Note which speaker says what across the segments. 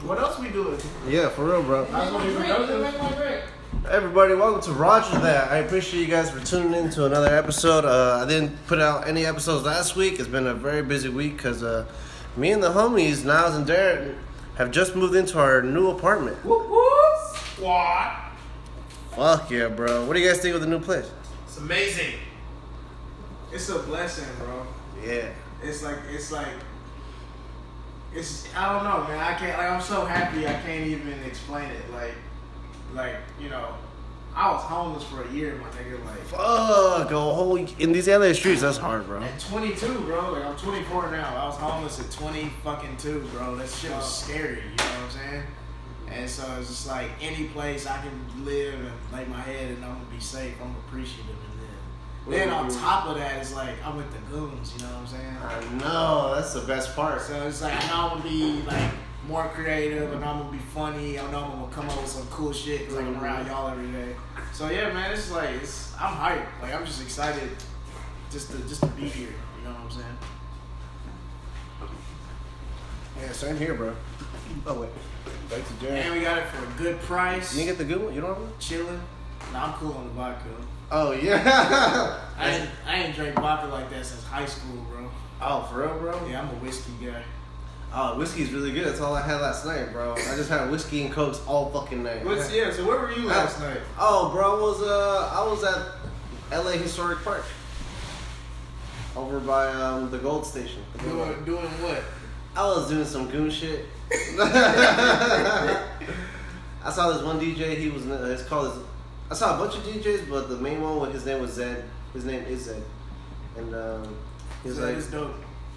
Speaker 1: What else we doing?
Speaker 2: Yeah, for real, bro. Everybody, welcome to Roger That. I appreciate you guys for tuning in to another episode. I didn't put out any episodes last week. It's been a very busy week because me and the homies, Niles and Darran, have just moved into our new apartment.
Speaker 1: Whoop whoop! Squad.
Speaker 2: Fuck yeah, bro. What do you guys think of the new place?
Speaker 1: It's amazing.
Speaker 3: It's a blessing, bro.
Speaker 2: Yeah.
Speaker 3: It's I don't know, man. I can't, like, I'm so happy I can't even explain it. Like, you know, I was homeless for a year, my nigga. Like,
Speaker 2: fuck, a whole in these LA streets, that's hard, bro.
Speaker 3: At 22, bro. Like, I'm 24 now. I was homeless at 22, bro. That shit was scary, you know what I'm saying? And so it's just like any place I can live and lay my head and I'm gonna be safe, I'm appreciative. And then on top of that, it's like I'm with the goons, you know what I'm saying?
Speaker 2: I know, that's the best part.
Speaker 3: So it's like I know I'm gonna be like more creative and I'm gonna be funny. I know I'm gonna come up with some cool shit because I'm around y'all every day. So yeah, man, I'm hyped. Like I'm just excited just to be here. You know what I'm saying?
Speaker 2: Yeah, same here, bro. Oh wait, back to Jerry.
Speaker 3: And we got it for a good price.
Speaker 2: You didn't get the good one? You don't have one?
Speaker 3: Chilling. Nah, I'm cool on the vodka.
Speaker 2: Oh yeah.
Speaker 3: I ain't drank vodka like that since high school, bro.
Speaker 2: Oh, for real, bro?
Speaker 3: Yeah, I'm a whiskey guy.
Speaker 2: Oh, whiskey's really good. That's all I had last night, bro. I just had whiskey and cokes all fucking night.
Speaker 3: Yeah, so where were you last night?
Speaker 2: Oh, bro, I was at LA Historic Park. Over by the Gold Station.
Speaker 3: Doing what?
Speaker 2: I was doing some goon shit. I saw this one DJ, I saw a bunch of DJs, but the main one, his name was Zed. His name is Zed. And he's
Speaker 3: Zed
Speaker 2: like,
Speaker 3: is dope.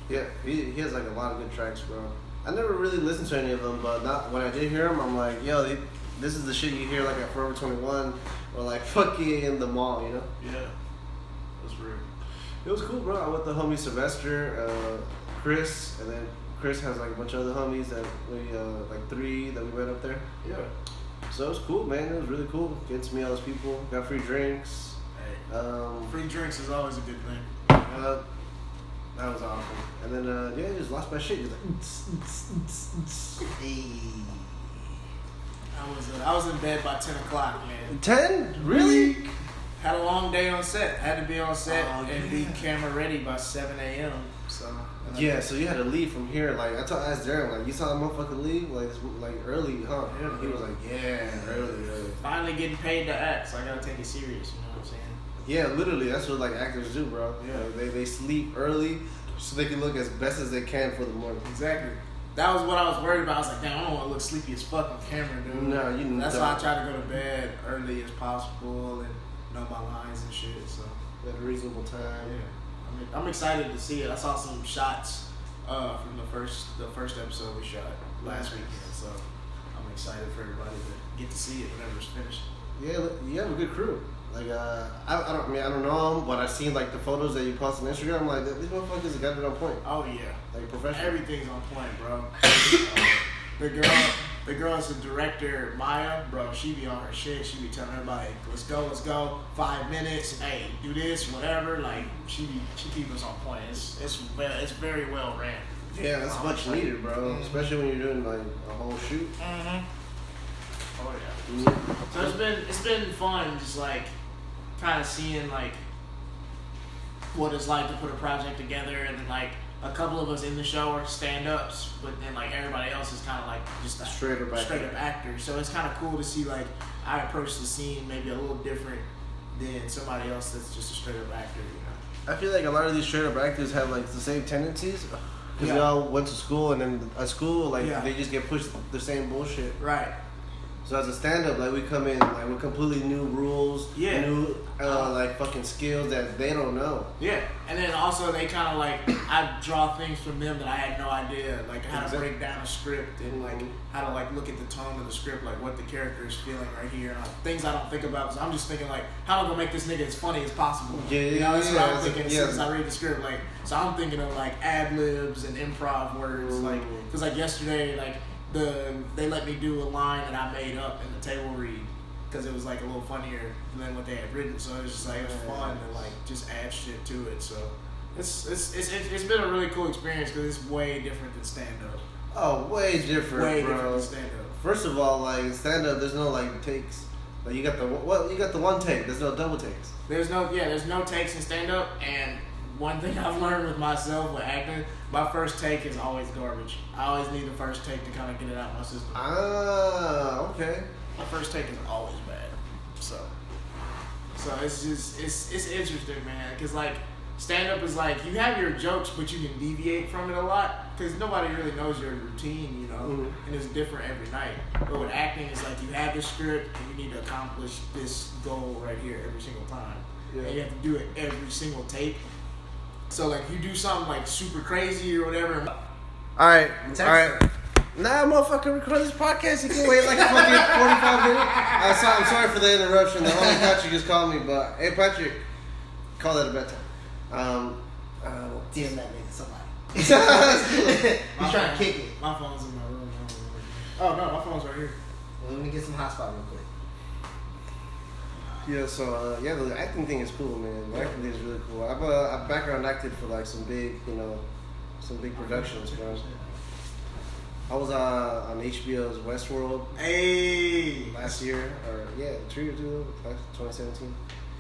Speaker 2: Yeah, he has like a lot of good tracks, bro. I never really listened to any of them, but when I did hear them, I'm like, yo, this is the shit you hear like at Forever 21 or like fucking in the mall, you know?
Speaker 3: Yeah, that's real.
Speaker 2: It was cool, bro. I went with the homie Sylvester, Chris, and then Chris has like a bunch of other homies that we like 3 that we met up there.
Speaker 3: Yeah.
Speaker 2: So it was cool, man. It was really cool. Getting to meet all those people. Got free drinks.
Speaker 3: Hey, free drinks is always a good thing.
Speaker 2: That was awesome. And then, yeah, just lost my shit. Just like, hey.
Speaker 3: I was in bed by 10 o'clock, man.
Speaker 2: 10? Really?
Speaker 3: Had a long day on set. Had to be on set and be camera ready by 7 a.m. So.
Speaker 2: Yeah, so you had to leave from here. Like, I asked Darran, like, you saw that motherfucker leave? Like early, huh?
Speaker 3: Yeah,
Speaker 2: he was like, yeah, early.
Speaker 3: Finally getting paid to act, so I gotta take it serious, you know what I'm saying?
Speaker 2: Yeah, literally, that's what, like, actors do, bro.
Speaker 3: Yeah.
Speaker 2: Like, they sleep early so they can look as best as they can for the morning.
Speaker 3: Exactly. That was what I was worried about. I was like, damn, I don't want to look sleepy as fuck on camera, dude.
Speaker 2: No, you know.
Speaker 3: That's why I try to go to bed early as possible and know my lines and shit, so.
Speaker 2: At a reasonable time.
Speaker 3: Yeah. I'm excited to see it. I saw some shots from the first episode we shot last weekend, so I'm excited for everybody to get to see it whenever it's finished.
Speaker 2: Yeah, you have a good crew. Like, I don't know them, but I've seen like the photos that you post on Instagram. I'm like, these motherfuckers got it on point.
Speaker 3: Oh yeah,
Speaker 2: like professional.
Speaker 3: Everything's on point, bro. The girl is the director, Maya, bro. She be on her shit. She be telling everybody, let's go. 5 minutes. Hey, do this, whatever. Like she keeps us on point. It's very well ran.
Speaker 2: Yeah, that's much needed, bro. Mm-hmm. Especially when you're doing like a whole shoot.
Speaker 3: Mm-hmm. Oh yeah. Mm-hmm. So it's been fun, just like kind of seeing like what it's like to put a project together, and then like a couple of us in the show are stand-ups, but then like everybody else is kind of like just a straight up actor. So it's kind of cool to see like I approach the scene maybe a little different than somebody else that's just a straight up actor. You know?
Speaker 2: I feel like a lot of these straight up actors have like the same tendencies because they all went to school, and then at school like they just get pushed the same bullshit.
Speaker 3: Right.
Speaker 2: So as a stand-up, like we come in like with completely new rules, new like fucking skills that they don't know.
Speaker 3: Yeah, and then also they kind of like I draw things from them that I had no idea, like how to break down a script and like how to like look at the tone of the script, like what the character is feeling right here, and things I don't think about because I'm just thinking like how am I gonna make this nigga as funny as possible? You know, that's what I'm thinking as soon as I read the script. Like, so I'm thinking of like ad libs and improv words, like because like yesterday like. They let me do a line that I made up in the table read because it was like a little funnier than what they had written. So it was just like it was fun to like just add shit to it. So it's been a really cool experience because it's way different than stand up.
Speaker 2: Oh, way different,
Speaker 3: Way
Speaker 2: bro.
Speaker 3: different than stand up.
Speaker 2: First of all, like stand up, there's no like takes. Like you got the one take. There's no double takes.
Speaker 3: There's no takes in stand up, and one thing I've learned with myself with acting, my first take is always garbage. I always need the first take to kind of get it out of my system.
Speaker 2: Ah, okay.
Speaker 3: My first take is always bad. So it's just it's interesting, man, because like stand up is like you have your jokes, but you can deviate from it a lot because nobody really knows your routine, you know, and it's different every night. But with acting, it's like you have this script and you need to accomplish this goal right here every single time, and you have to do it every single take. So like you do something like super crazy or whatever.
Speaker 2: All right. Nah, motherfucker, record this podcast. You can wait like a fucking 45 minutes. I'm sorry for the interruption. The homie Patrick just called me, but hey, Patrick, call that a bedtime.
Speaker 4: DM that nigga, somebody.
Speaker 3: He's
Speaker 4: trying to kick it.
Speaker 3: My phone's in my room. Oh no, my phone's right here.
Speaker 4: Well, let me get some hotspot real quick.
Speaker 2: Yeah, so the acting thing is cool, man. The acting thing is really cool. I've background acted for like some big productions, bro. I was on HBO's Westworld last year, or 2 years ago, 2017.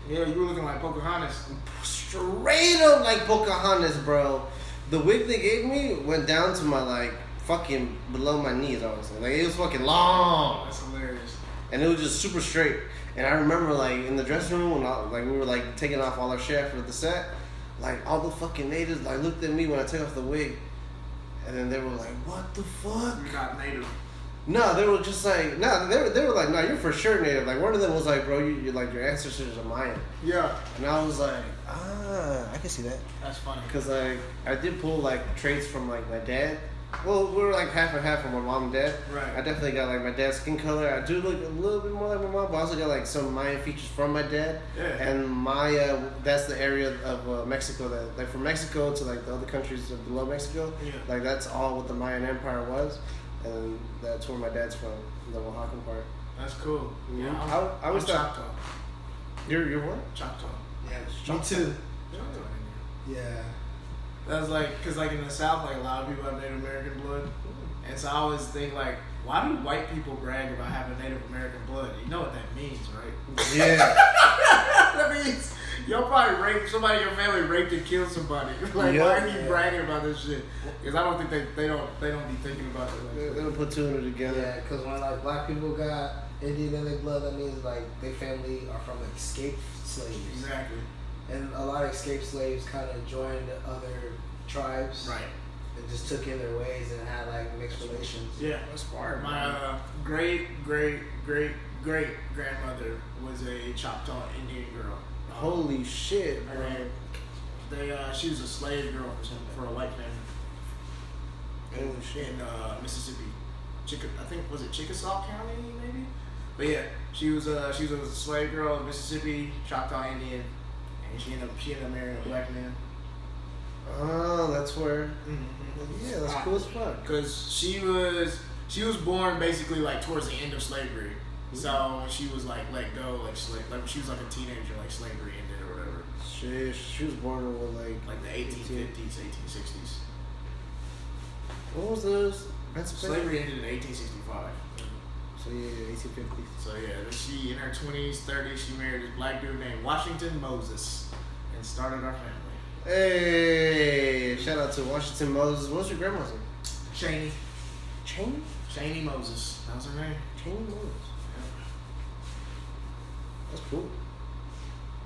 Speaker 3: Yeah, you were looking like Pocahontas.
Speaker 2: Straight up like Pocahontas, bro. The wig they gave me went down to my like fucking below my knees, honestly. Like it was fucking long.
Speaker 3: That's hilarious.
Speaker 2: And it was just super straight. And I remember like in the dressing room when we were like taking off all our shit after the set, like all the fucking natives like looked at me when I took off the wig. And then they were like, "What the fuck?"
Speaker 3: You're not native.
Speaker 2: No, they were just like, they were like, "No, you're for sure native." Like one of them was like, "Bro, you're like your ancestors are Mayan."
Speaker 3: Yeah.
Speaker 2: And I was like, I can see that.
Speaker 3: That's funny.
Speaker 2: Cause like I did pull like traits from like my dad. Well, we were like half and half from my mom and dad.
Speaker 3: Right.
Speaker 2: I definitely got like my dad's skin color. I do look a little bit more like my mom, but I also got like some Mayan features from my dad.
Speaker 3: Yeah.
Speaker 2: And Maya, that's the area of Mexico that, like from Mexico to like the other countries below Mexico.
Speaker 3: Yeah.
Speaker 2: Like that's all what the Mayan Empire was, and that's where my dad's from, the Oaxacan part.
Speaker 3: That's cool.
Speaker 2: Mhm.
Speaker 3: Yeah.
Speaker 2: I was
Speaker 3: Choctaw.
Speaker 2: You're what?
Speaker 3: Choctaw.
Speaker 4: Yeah, me too.
Speaker 3: Choctaw.
Speaker 4: Yeah.
Speaker 3: That's like, cause like in the South, like a lot of people have Native American blood, and so I always think like, why do white people brag about having Native American blood? You know what that means, right?
Speaker 2: Yeah.
Speaker 3: That means y'all probably raped somebody in your family, raped and killed somebody. Like, why are you bragging about this shit? Because I don't think they don't be thinking about it.
Speaker 2: They don't put two and two together.
Speaker 4: Yeah, because when like black people got Indian in their blood, that means like their family are from escaped slaves.
Speaker 3: Exactly.
Speaker 4: And a lot of escaped slaves kind of joined other tribes.
Speaker 3: Right.
Speaker 4: And just took in their ways and had like mixed relations.
Speaker 3: Yeah, that's smart. My great grandmother was a Choctaw Indian girl.
Speaker 2: Holy shit, bro.
Speaker 3: She was a slave girl for a white family.
Speaker 2: Holy shit.
Speaker 3: In Mississippi, I think was it Chickasaw County maybe? But yeah, she was a slave girl in Mississippi, Choctaw Indian, and she ended up marrying a black man.
Speaker 2: Oh, that's where.
Speaker 3: Mm-hmm.
Speaker 2: Yeah, that's cool as fuck.
Speaker 3: Cause she was born basically like towards the end of slavery. So when she was like let go, like when she was like a teenager, like slavery ended or whatever.
Speaker 2: She was born in
Speaker 3: Like the 1850s, 1860s.
Speaker 2: What was this?
Speaker 3: Slavery ended in 1865.
Speaker 2: So yeah, 1850s.
Speaker 3: So yeah, she in her 20s, 30s, she married this black dude named Washington Moses, and started our family.
Speaker 2: Hey, shout out to Washington Moses. What's your grandma's name?
Speaker 3: Cheney.
Speaker 2: Cheney
Speaker 3: Moses. That was her name.
Speaker 2: Cheney Moses. That's cool.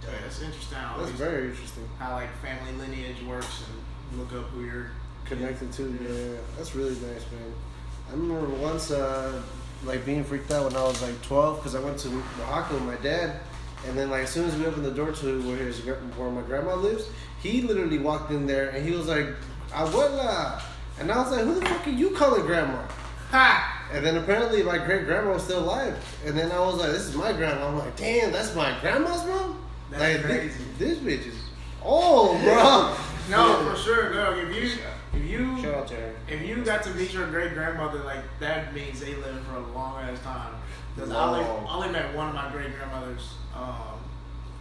Speaker 3: Yeah, that's interesting.
Speaker 2: That's very interesting.
Speaker 3: How like family lineage works and look up who you're
Speaker 2: Connected to, yeah. That's really nice, man. I remember once, like being freaked out when I was like 12 because I went to Oaxaca with my dad, and then like as soon as we opened the door to where my grandma lives, he literally walked in there and he was like, "Abuela," and I was like, "Who the fuck are you calling grandma?"
Speaker 3: Ha!
Speaker 2: And then apparently my great grandma was still alive, and then I was like, "This is my grandma." I'm like, "Damn, that's my grandma's mom."
Speaker 3: That's
Speaker 2: like,
Speaker 3: crazy.
Speaker 2: This bitch is old, bro.
Speaker 3: No, for sure, no.
Speaker 2: Shout out to her.
Speaker 3: If you got to meet your great grandmother, like that means they lived for a long ass time. Because I only met one of my great grandmothers.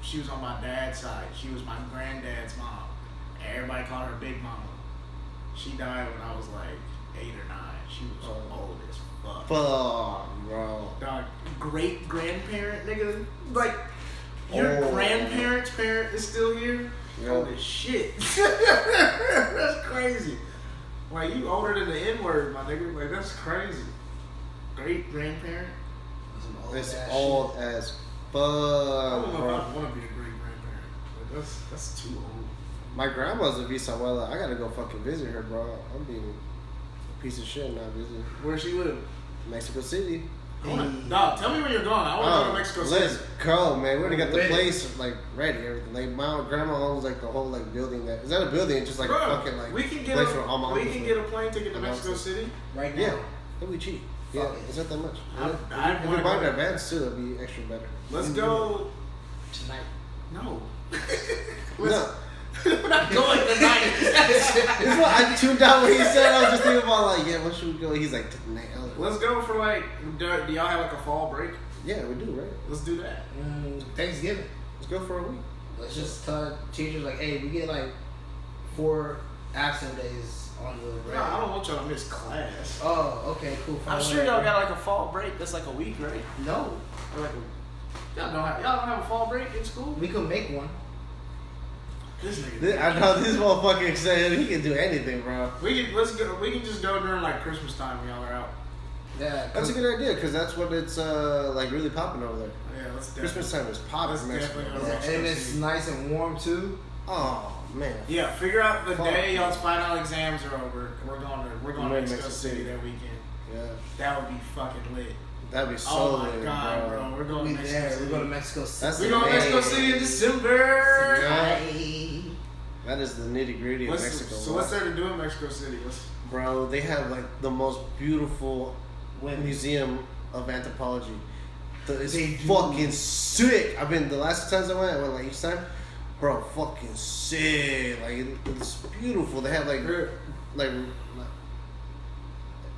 Speaker 3: She was on my dad's side. She was my granddad's mom, and everybody called her Big Mama. She died when I was like 8 or 9. She was old as fuck.
Speaker 2: Fuck, bro.
Speaker 3: Dog, great grandparent, nigga. Like, your grandparents' parent is still here?
Speaker 2: Yeah.
Speaker 3: Holy shit. That's crazy. Like, you older than the N-word, my nigga. Like, that's crazy. Great grandparent?
Speaker 2: It's old as fuck.
Speaker 3: I don't know if
Speaker 2: Bro.
Speaker 3: I want to be a great grandparent. Like, that's too old.
Speaker 2: My grandma's a bisabuela. I gotta go fucking visit her, bro. I'm being a piece of shit not visiting.
Speaker 3: Where she live?
Speaker 2: Mexico City.
Speaker 3: Dog, tell me when you're going. I want to go to Mexico City.
Speaker 2: Let's go, man. We already got the
Speaker 3: Ready.
Speaker 2: place like ready, everything. Like my grandma owns like the whole like building. That is that a building? It's just like
Speaker 3: Bro,
Speaker 2: a fucking like
Speaker 3: we can get
Speaker 2: place where all my
Speaker 3: we
Speaker 2: uncles
Speaker 3: can
Speaker 2: live.
Speaker 3: get a plane ticket to
Speaker 2: My
Speaker 3: Mexico
Speaker 2: uncles.
Speaker 3: City.
Speaker 4: Right now.
Speaker 2: Yeah, it'll be cheap. Yeah,
Speaker 4: Fuck it.
Speaker 2: it's not that much.
Speaker 3: I
Speaker 2: If we
Speaker 3: wanna
Speaker 2: buy
Speaker 3: go.
Speaker 2: in advance too, it'll be extra better.
Speaker 3: Let's go.
Speaker 4: Tonight.
Speaker 3: No.
Speaker 2: No.
Speaker 3: We're not going tonight.
Speaker 2: That's what I tuned out when he said. I was just thinking about like, yeah, when should we go? He's like, tonight. I was like,
Speaker 3: Let's go for like. Do y'all have like a fall break?
Speaker 2: yeah, we do, right?
Speaker 3: Let's do that.
Speaker 4: Thanksgiving.
Speaker 2: Let's go for a week.
Speaker 4: Let's just tell teachers like, hey, we get like 4 absent days on the
Speaker 3: No, I don't want y'all to miss class.
Speaker 4: Oh, okay, cool.
Speaker 3: I'm sure y'all got like a fall break. That's like a week, right?
Speaker 4: No,
Speaker 3: Or like y'all don't have a fall break in school.
Speaker 4: we could make one.
Speaker 3: This nigga.
Speaker 2: I know this motherfucker said he can do anything, bro.
Speaker 3: We can just go during like Christmas time when y'all are out.
Speaker 4: Yeah,
Speaker 2: That's a good idea because that's what it's like really popping over there.
Speaker 3: Yeah, let's
Speaker 2: Christmas time is popping.
Speaker 3: Let's
Speaker 2: in Mexico.
Speaker 3: definitely go.
Speaker 4: Yeah, and it's nice and warm too.
Speaker 2: Oh man.
Speaker 3: Yeah, figure out the
Speaker 2: Fuck.
Speaker 3: day y'all's final exams are over. We're going to
Speaker 2: to
Speaker 3: Mexico
Speaker 2: Mexico
Speaker 3: City
Speaker 2: City.
Speaker 3: that weekend.
Speaker 2: Yeah.
Speaker 3: That would be fucking lit.
Speaker 2: That'd be so
Speaker 3: Oh my
Speaker 2: lit,
Speaker 3: god, bro. We're going
Speaker 4: We
Speaker 3: to Mexico
Speaker 4: there.
Speaker 3: City.
Speaker 4: We're going to Mexico City.
Speaker 2: That's
Speaker 3: We're going to Mexico City in December.
Speaker 2: Yeah. That is the nitty gritty of Mexico.
Speaker 3: So what's there to do in Mexico City?
Speaker 2: Bro, they have like the most beautiful museum of anthropology. It's
Speaker 4: They do.
Speaker 2: fucking sick. I've been the last 2 times I went like each time, bro, fucking sick. Like it's beautiful. They have like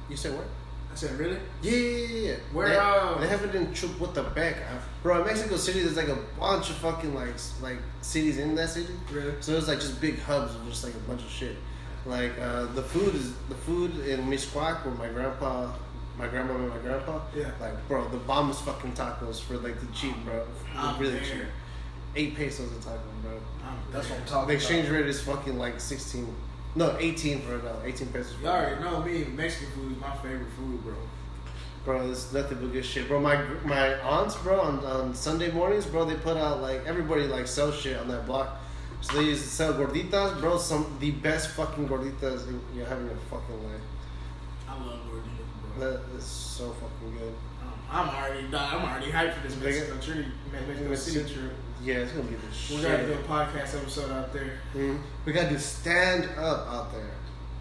Speaker 2: you said what?
Speaker 3: I said, really?
Speaker 2: Yeah.
Speaker 3: Where,
Speaker 2: they have it in Chapultepec. Bro, in Mexico City, there's like a bunch of fucking like cities in that city.
Speaker 3: Really?
Speaker 2: So there's like just big hubs of just like a bunch of shit. Like the food in Miscuac where my grandma and my grandpa.
Speaker 3: Yeah.
Speaker 2: Like bro, the bombest fucking tacos for like the cheap, bro.
Speaker 3: I'm
Speaker 2: Really
Speaker 3: there.
Speaker 2: cheap. 8 pesos a taco, bro.
Speaker 4: That's what I'm
Speaker 2: The
Speaker 4: talking
Speaker 2: exchange
Speaker 4: about.
Speaker 2: rate is fucking like 18 for now. 18 pesos. For
Speaker 3: Y'all already know me. Mexican food is my favorite food, bro.
Speaker 2: Bro, it's nothing but good shit, bro. My aunts, bro, on Sunday mornings, bro, they put out like everybody like sells shit on that block. So they used to sell gorditas, bro. The best fucking gorditas you're having in your fucking life.
Speaker 3: I love gorditas, bro.
Speaker 2: That is so fucking good.
Speaker 3: I'm already hyped for this Mexico City trip.
Speaker 2: Yeah, it's gonna be the shit.
Speaker 3: We gotta do a podcast episode out there.
Speaker 2: We gotta do stand up out there.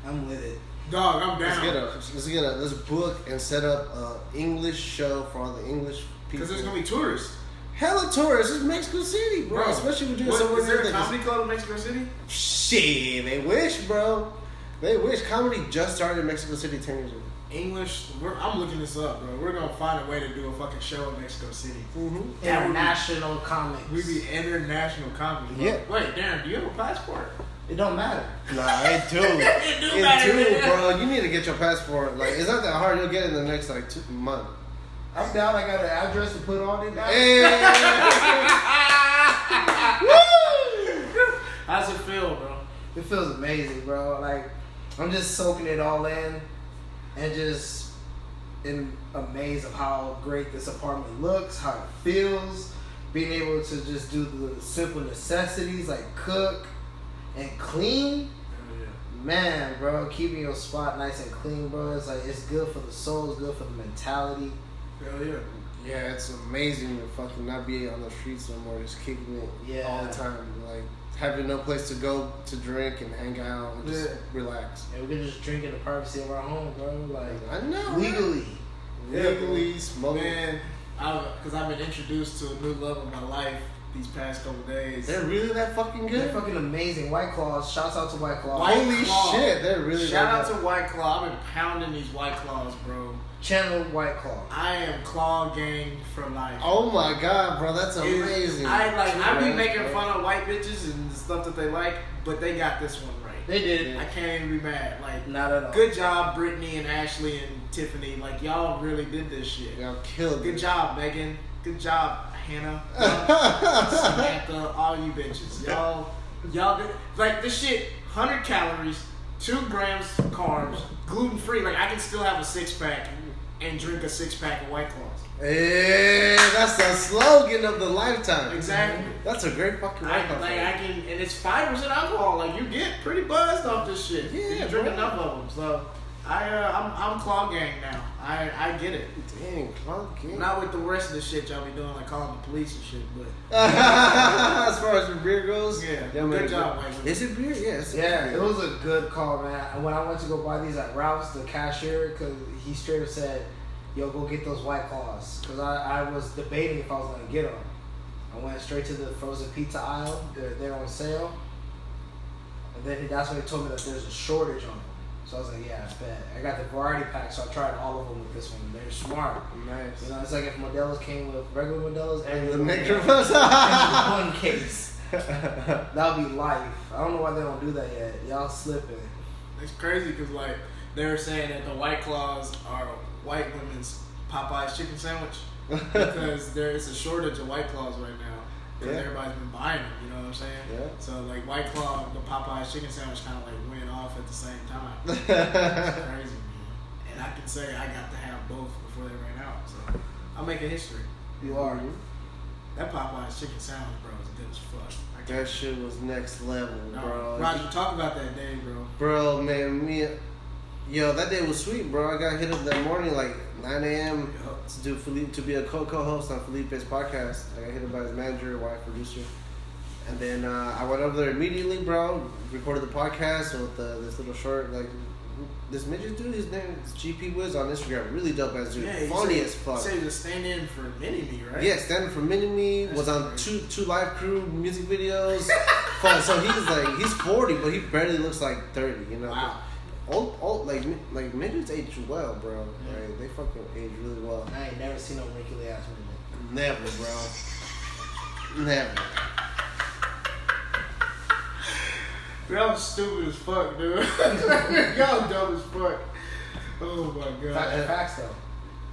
Speaker 4: I'm with it.
Speaker 3: Dog, I'm down.
Speaker 2: Let's book and set up a English show for all the English people.
Speaker 3: Because there's gonna be tourists.
Speaker 2: Hella tourists. It's Mexico City, bro. Especially if we're doing somewhere
Speaker 3: is there
Speaker 2: new
Speaker 3: a
Speaker 2: that
Speaker 3: comedy club in Mexico City?
Speaker 2: Shit, they wish, bro. They wish. Comedy just started in Mexico City 10 years ago.
Speaker 3: English. I'm looking this up, bro. We're gonna find a way to do a fucking show in Mexico City.
Speaker 2: Mm-hmm.
Speaker 4: International comics.
Speaker 3: We be international comedy. Bro.
Speaker 2: Yeah.
Speaker 3: Wait, Darren, do you have a passport?
Speaker 4: It don't matter.
Speaker 2: Nah, it do.
Speaker 3: It do,
Speaker 2: bro. You need to get your passport. Like, it's not that hard. You'll get it in the next, like, 2 months.
Speaker 4: I'm down. I got an address to put on it now.
Speaker 2: Hey!
Speaker 3: How's it feel, bro?
Speaker 4: It feels amazing, bro. Like, I'm just soaking it all in and just in amaze of how great this apartment looks, how it feels, being able to just do the simple necessities like cook and clean. Man, bro, keeping your spot nice and clean, bro. It's like, it's good for the soul, it's good for the mentality.
Speaker 3: Hell yeah.
Speaker 2: Yeah, it's amazing to fucking not be on the streets no more, just kicking it all the time. Like, having no place to go to drink and hang out and just relax.
Speaker 4: And we can just drink in the privacy of our home, bro. Like,
Speaker 2: I know.
Speaker 4: legally.
Speaker 2: Legally smoking.
Speaker 3: Man, because I've been introduced to a new love of my life these past couple days.
Speaker 2: They're really that fucking
Speaker 4: They're
Speaker 2: good?
Speaker 4: fucking amazing. White Claws. Shouts out to White Claws.
Speaker 2: Holy shit, they're really
Speaker 3: Shout out
Speaker 2: that
Speaker 3: to White Claw. I've been pounding these White Claws, bro.
Speaker 4: Channel White Claw.
Speaker 3: I am Claw Gang for life.
Speaker 2: Oh my god, bro, that's amazing.
Speaker 3: I be making fun of white bitches and the stuff that they like, but they got this one right.
Speaker 4: They did.
Speaker 3: I can't even be mad. Like,
Speaker 4: Not at all.
Speaker 3: good job, Brittany and Ashley and Tiffany. Like, y'all really did this shit.
Speaker 2: Y'all killed
Speaker 3: Good
Speaker 2: it.
Speaker 3: job, Megan. Good job, Hannah. Samantha, all you bitches. Y'all did, like, this shit, 100 calories, 2 grams carbs, gluten free. Like, I can still have a 6-pack and drink a 6-pack of White Claws.
Speaker 2: Hey, that's the slogan of the lifetime.
Speaker 3: Exactly.
Speaker 2: That's a great fucking
Speaker 3: I
Speaker 2: workout.
Speaker 3: can, and it's 5% alcohol. Like, you get pretty buzzed off this shit.
Speaker 2: Yeah,
Speaker 3: you drink
Speaker 2: bro.
Speaker 3: enough of them. So, I'm Claw Gang now. I get it.
Speaker 2: Dang, clunky.
Speaker 3: Not with the rest of the shit y'all be doing, like calling the police and shit, but
Speaker 2: As far as your beer goes,
Speaker 3: yeah,
Speaker 2: man,
Speaker 3: good job, Mike.
Speaker 2: Is it beer? Yes.
Speaker 4: Yeah, it was a good call, man. And when I went to go buy these at Ralph's, the cashier, because he straight up said, yo, go get those White Claws. Because I was debating if I was going to get them. I went straight to the frozen pizza aisle. They're on sale. And then that's when he told me that there's a shortage on them. So I was like, yeah, I bet. I got the variety pack, so I tried all of them with this one. They're smart.
Speaker 2: Nice.
Speaker 4: You know, it's like if Modelo's came with regular Modelo's and
Speaker 2: The
Speaker 4: with
Speaker 2: microphones.
Speaker 4: one case. That would be life. I don't know why they don't do that yet. Y'all slipping.
Speaker 3: It's crazy because like they were saying that the White Claws are white women's Popeye's chicken sandwich because there is a shortage of White Claws right now because
Speaker 2: Yeah.
Speaker 3: everybody's been buying them. You know what I'm saying?
Speaker 2: Yeah.
Speaker 3: So like White Claw, the Popeye's chicken sandwich kind of like went off at the same time. It's crazy, man. And I can say I got to have both before they ran out. So I'm making history.
Speaker 4: You are.
Speaker 3: That Popeye's chicken sandwich, bro, is good as fuck. I can't-
Speaker 2: That shit was next level,
Speaker 3: No,
Speaker 2: bro.
Speaker 3: Roger, talk about that day, bro.
Speaker 2: Bro, man, yo, that day was sweet, bro. I got hit up that morning like 9 a.m. to be a co-host on Felipe's podcast. I got hit up by his manager, wife, producer, and then I went over there immediately, bro. Recorded the podcast with this little short, like this midget dude. His name is GP Wiz on Instagram. Really dope ass dude.
Speaker 3: Yeah,
Speaker 2: Funny as fuck.
Speaker 3: He said he was a stand-in for Mini-Me, right?
Speaker 2: Yeah, standing for Mini-Me,
Speaker 3: That's
Speaker 2: was on
Speaker 3: crazy.
Speaker 2: two live crew music videos. Fun. So he's 40, but he barely looks like 30, you know.
Speaker 3: Wow.
Speaker 2: Old like midgets age well, bro.
Speaker 3: Yeah.
Speaker 2: Like, they fucking age really well.
Speaker 4: I ain't never seen no wrinkly ass woman.
Speaker 2: Never, bro. Never.
Speaker 3: Y'all stupid as fuck, dude. Y'all dumb as fuck. Oh my god.
Speaker 4: Facts though.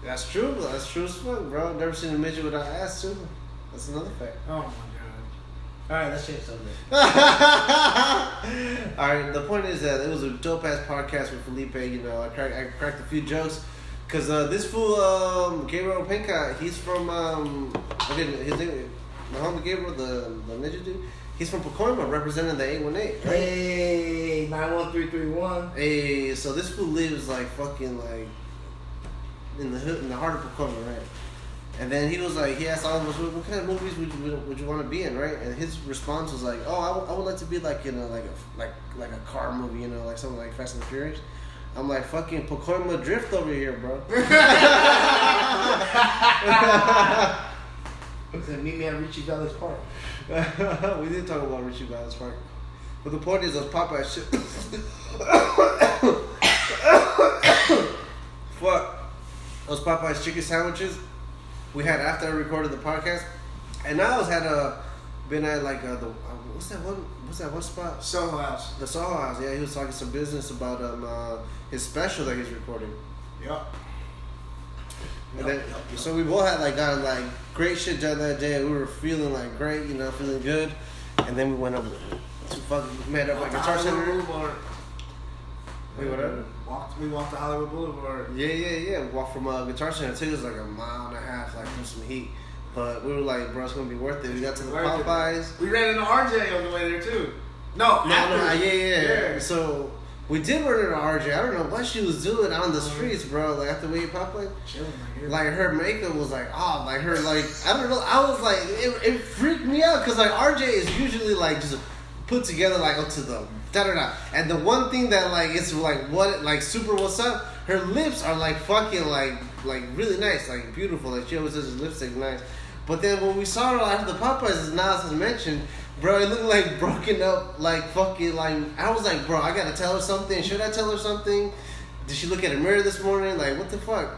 Speaker 2: That's true. That's true as fuck, bro. Never seen a midget without ass too. That's another fact.
Speaker 3: Oh my god.
Speaker 4: Alright, let's change something.
Speaker 2: Alright, the point is that it was a dope ass podcast with Felipe. You know, I cracked a few jokes. Cause this fool, Gabriel Pinka, he's from again his name, my homie Gabriel, the midget dude. He's from Pacoima, representing the 818. Right?
Speaker 4: Hey, 91331.
Speaker 2: Hey, so this fool lives like fucking like in the hood, in the heart of Pacoima, right? And then he was like, he asked all of us, what kind of movies would you want to be in, right? And his response was like, oh, I would like to be like in like a car movie, you know, like something like Fast and Furious. I'm like, fucking Pacoima Drift over here, bro.
Speaker 4: He said, meet me at Richie Valles Park.
Speaker 2: We did talk about Richie Valles Park. But the point is, those Popeye shit. Fuck. Those Popeye's chicken sandwiches we had after I recorded the podcast. And Niles had been at like what's that one spot?
Speaker 3: Soho House.
Speaker 2: The Soho House. Yeah, he was talking some business about his special that he's recording.
Speaker 3: Yup.
Speaker 2: And then, so we both had like gotten like great shit done that day. We were feeling like great, you know, feeling good. And then we went up to fucking met up at Guitar Center.
Speaker 3: Boulevard.
Speaker 2: Wait, whatever.
Speaker 3: We walked to Hollywood Boulevard.
Speaker 2: Yeah. We walked from Guitar Center. It took us like a mile and a half, like through some heat. But we were like, bro, it's gonna be worth it. We got to the
Speaker 3: Worth it.
Speaker 2: Popeyes.
Speaker 3: We ran into RJ on the way there too. No, after.
Speaker 2: Yeah. So we did run into RJ. I don't know what she was doing on the streets, bro. Like after we ate Popeye.
Speaker 3: Chilling right here.
Speaker 2: Like her makeup was like off, like her like I don't know. I was like it freaked me out because like RJ is usually like just put together like up to the da da da. And the one thing that like it's like what like super what's up. Her lips are like fucking like really nice, like beautiful. Like she always does her lipstick nice. But then when we saw her after the Popeyes, as Niles has mentioned, bro, it looked like broken up, like fucking like I was like, bro, I gotta tell her something. Should I tell her something? Did she look at a mirror this morning? Like what the fuck?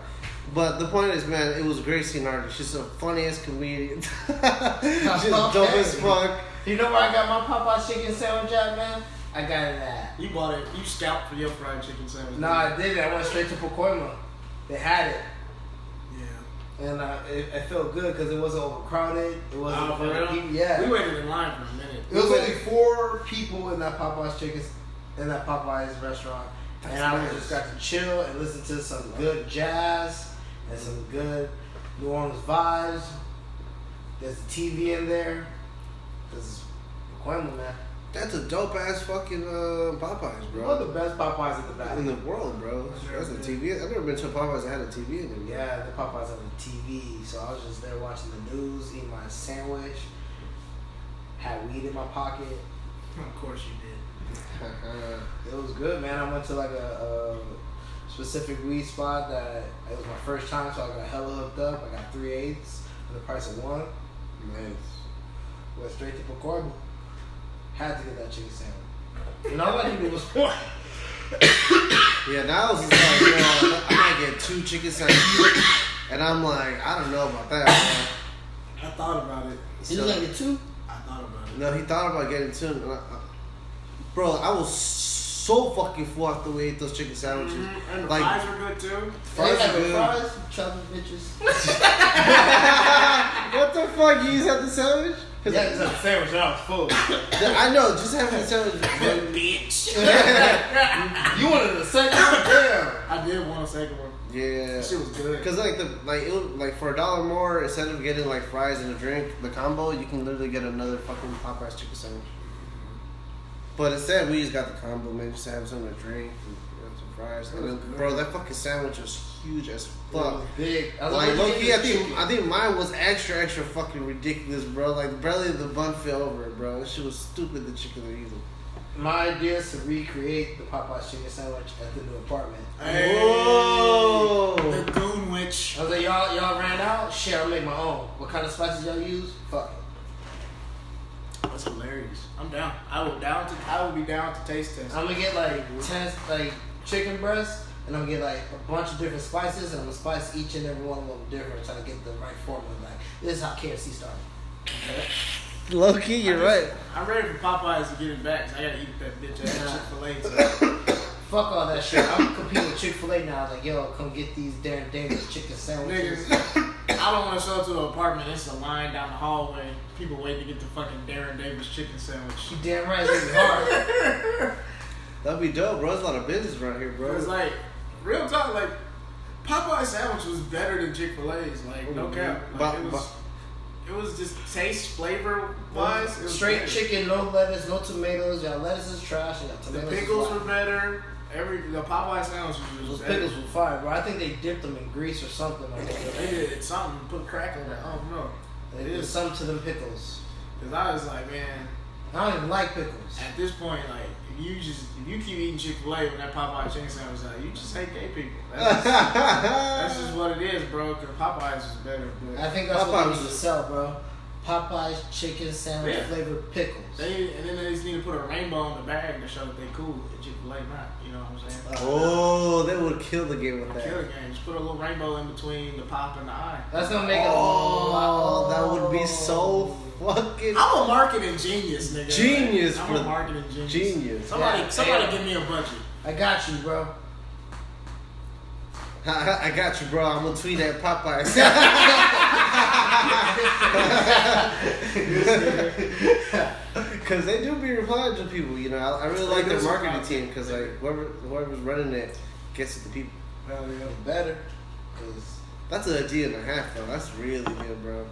Speaker 2: But the point is, man, it was great seeing her. She's a funny ass comedian. She's dope as fuck.
Speaker 4: You know where I got my Popeye's chicken sandwich at, man? I got it at.
Speaker 3: You bought it. You scalped for your fried chicken sandwich.
Speaker 4: No, I didn't. I went straight to Pacoima. They had it.
Speaker 3: Yeah.
Speaker 4: And it felt good because it wasn't overcrowded. It wasn't
Speaker 3: Oh, for real?
Speaker 4: people. Yeah.
Speaker 3: We waited in line for a minute.
Speaker 4: It was only 4 people in that Popeyes restaurant. And I
Speaker 2: nice.
Speaker 4: just got to chill and listen to some good jazz and some good New Orleans vibes. There's a TV in there. There's Pacoima, man.
Speaker 2: That's a dope ass fucking Popeyes,
Speaker 4: One
Speaker 2: bro.
Speaker 4: of the best Popeyes in the valley.
Speaker 2: In the world, bro. That's a TV. I've never been to a Popeyes that had a TV in it.
Speaker 4: Yeah, the Popeyes on the TV. So I was just there watching the news, eating my sandwich, had weed in my pocket.
Speaker 3: Of course you did.
Speaker 4: It was good, man. I went to like a specific weed spot that it was my first time, so I got hella hooked up. I got 3/8 for the price of 1.
Speaker 2: Nice.
Speaker 4: Went straight to Pacoima. Had to get that chicken sandwich. And all I needed was 1.
Speaker 2: Yeah, now I was just like, you know, I might get 2 chicken sandwiches. And I'm like, I don't know about that, man.
Speaker 3: I thought about it.
Speaker 4: You was gonna get 2?
Speaker 3: I thought about it.
Speaker 2: No, he thought about getting 2. And bro, I was so fucking full after we ate those chicken sandwiches.
Speaker 3: Mm-hmm. And the
Speaker 2: Like,
Speaker 3: fries were good too.
Speaker 2: fries are good.
Speaker 4: Fries, chocolate bitches.
Speaker 2: What the fuck? You just had the sandwich?
Speaker 4: Yeah, it's a sandwich and I was full.
Speaker 2: I know, just having the sandwich.
Speaker 3: Bitch.
Speaker 4: You wanted a second one? Damn.
Speaker 3: I did want a second one.
Speaker 2: Yeah.
Speaker 3: That shit was good.
Speaker 2: Cause like for $1 more, instead of getting like fries and a drink, the combo, you can literally get another fucking Popeyes chicken sandwich. But instead, we just got the combo, man, just to have something to drink and some fries. And then, bro, that fucking sandwich was huge as fuck.
Speaker 4: Big. I was
Speaker 2: Like
Speaker 4: like,
Speaker 2: low key, I think mine was extra fucking ridiculous, bro. Like barely the bun fell over, bro. That shit was stupid. The chicken were eating.
Speaker 4: my idea is to recreate the Popeyes chicken sandwich at the new apartment.
Speaker 3: Hey,
Speaker 2: Whoa.
Speaker 3: the Goon Witch.
Speaker 4: I was like, y'all ran out? Shit, I'll make my own. What kind of spices y'all use? Fuck it.
Speaker 3: That's hilarious. I'm down. I will be down to taste test.
Speaker 4: I'm gonna get like 10 like chicken breasts, and I'm gonna get like a bunch of different spices, and I'm gonna spice each and every one of them different, so I get the right formula. Like this is how KFC started. Okay?
Speaker 2: Low key, you're right.
Speaker 3: I'm ready for Popeyes to get it back. So I gotta eat that bitch ass Chick-fil-A.
Speaker 4: Fuck all that shit. I'm competing with Chick-fil-A now. Like, yo, come get these Darran Davis chicken sandwiches.
Speaker 3: Niggas, I don't want to show up to an apartment. It's a line down the hallway. People wait to get the fucking Darran Davis chicken sandwich.
Speaker 4: You damn right, it's hard.
Speaker 2: That'd be dope, bro. There's a lot of business around here, bro.
Speaker 3: It's like, real talk, like, Popeye's sandwich was better than Chick-fil-A's. Like, no cap. Like, it was just taste, flavor wise. It was
Speaker 4: Straight
Speaker 3: better.
Speaker 4: chicken, no lettuce, no tomatoes. Y'all lettuce is trash. And y'all
Speaker 3: The
Speaker 4: tomatoes
Speaker 3: pickles
Speaker 4: is
Speaker 3: were
Speaker 4: fire.
Speaker 3: better. The Popeye sandwich was
Speaker 4: Those
Speaker 3: better.
Speaker 4: pickles were fire, bro. I think they dipped them in grease or something. Like
Speaker 3: They did something, put crack in it. I don't know.
Speaker 4: They did something to them pickles.
Speaker 3: Cause I was like, man,
Speaker 4: I don't even like pickles.
Speaker 3: at this point, like, if you keep eating Chick-fil-A when that Popeye chicken sandwich out, you just hate gay people. That's just what it is, bro. Cause Popeyes is better. But
Speaker 4: I think that's what they
Speaker 2: Popeyes
Speaker 4: need to sell, bro. Popeye's chicken sandwich flavored pickles.
Speaker 3: and then they just need to put a rainbow in the bag to show that they cool. And Chick-fil-A not. You know what I'm saying?
Speaker 2: Oh, they would kill the game with
Speaker 3: Kill the
Speaker 2: that.
Speaker 3: game. Just put a little rainbow in between the pop and the eye.
Speaker 4: That's gonna make
Speaker 2: Oh, that would be so fucking
Speaker 3: I'm a marketing genius, nigga.
Speaker 2: Genius,
Speaker 3: I'm
Speaker 2: bro.
Speaker 3: a marketing genius.
Speaker 2: Genius.
Speaker 3: Somebody
Speaker 4: Yeah.
Speaker 3: give me a budget.
Speaker 4: I got you, bro.
Speaker 2: I got you, bro. I'm gonna tweet at Popeyes. Cause they do be replying to people, you know. I really like their marketing team, cause like whoever's running it gets it to people.
Speaker 4: Hell yeah, better. Cause
Speaker 2: That's an idea and a half, though. That's really good, bro.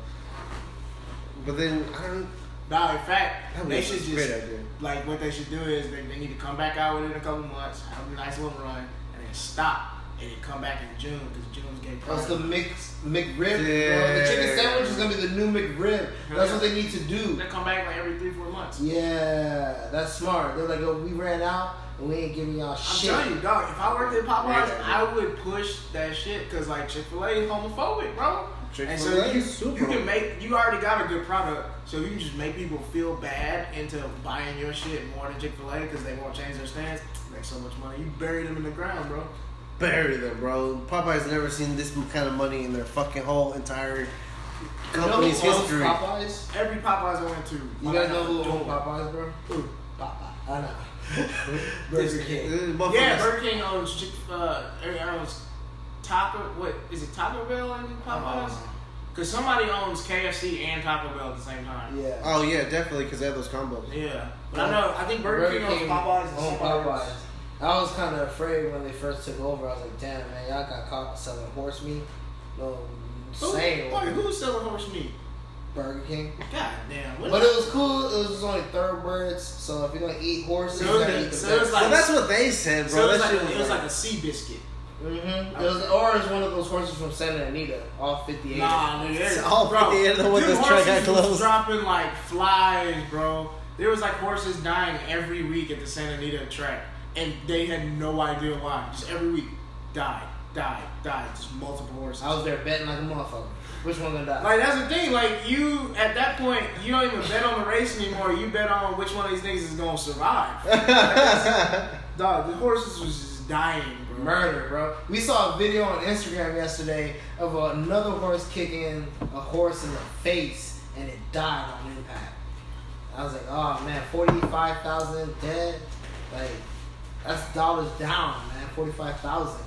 Speaker 2: But then I don't.
Speaker 3: Nah, in fact,
Speaker 2: That
Speaker 3: they
Speaker 2: was
Speaker 3: should
Speaker 2: a
Speaker 3: just
Speaker 2: great idea.
Speaker 3: like what they should do is they need to come back out within a couple months, have a nice little run, and then stop and then come back in June because June's gay
Speaker 4: that's
Speaker 3: pride.
Speaker 4: the McRib, bro.
Speaker 2: Yeah.
Speaker 4: The chicken sandwich is gonna be the new McRib. That's what they need to do.
Speaker 3: They come back like every 3-4 months.
Speaker 4: Yeah, that's smart. They're like, oh, we ran out and we ain't giving y'all
Speaker 3: I'm
Speaker 4: shit.
Speaker 3: telling you, dog. If I worked at Popeyes,
Speaker 2: Yeah.
Speaker 3: I would push that shit because like Chick-fil-A is homophobic, bro. And so
Speaker 2: Chick-fil-A
Speaker 3: you,
Speaker 2: is super
Speaker 3: you can make you already got a good product, so you can just make people feel bad into buying your shit more than Chick-fil-A because they won't change their stance. Make so much money, you bury them in the ground, bro.
Speaker 2: Bury them, bro. Popeyes never seen this kind of money in their fucking whole entire company's
Speaker 4: who owns
Speaker 2: history.
Speaker 4: Popeyes?
Speaker 3: Every Popeyes I went to,
Speaker 4: You guys know who owns Popeyes, bro?
Speaker 3: Who?
Speaker 4: Popeye. I know. Burger King.
Speaker 3: Yeah, Burger King owns Taco. What is it? Taco Bell and Popeyes? Because somebody owns KFC and Taco Bell at the same time.
Speaker 4: Yeah.
Speaker 2: Oh yeah, definitely because they have those combos.
Speaker 3: Yeah, but I know. I think Burger King owns Popeyes. And
Speaker 4: Popeyes. I was kind of afraid when they first took over. I was like, damn, man, y'all got caught selling horse meat. No, insane.
Speaker 3: Who's selling horse meat?
Speaker 4: Burger King.
Speaker 3: God damn.
Speaker 4: But it was cool. It was just only thoroughbreds. So if you're gonna eat horses, you gotta eat the best.
Speaker 2: Well, that's what they said, bro.
Speaker 3: It was like a sea biscuit.
Speaker 4: Mm-hmm. Or it's one of those horses from Santa Anita, all 58.
Speaker 3: Nah, dude,
Speaker 2: all 58 of the ones this track got closed.
Speaker 3: Was dropping like flies, bro. There was like horses dying every week at the Santa Anita track, and they had no idea why. Just every week, died. Just multiple horses.
Speaker 4: I was there betting like a motherfucker. Which one gonna die?
Speaker 3: Like that's the thing. Like you, at that point, you don't even bet on the race anymore. You bet on which one of these niggas is gonna survive. Dog, the horses was just dying, bro.
Speaker 4: Murder, bro. We saw a video on Instagram yesterday of another horse kicking a horse in the face, and it died on impact. I was like, oh man, 45,000 dead. Like that's dollars down, man. 45,000.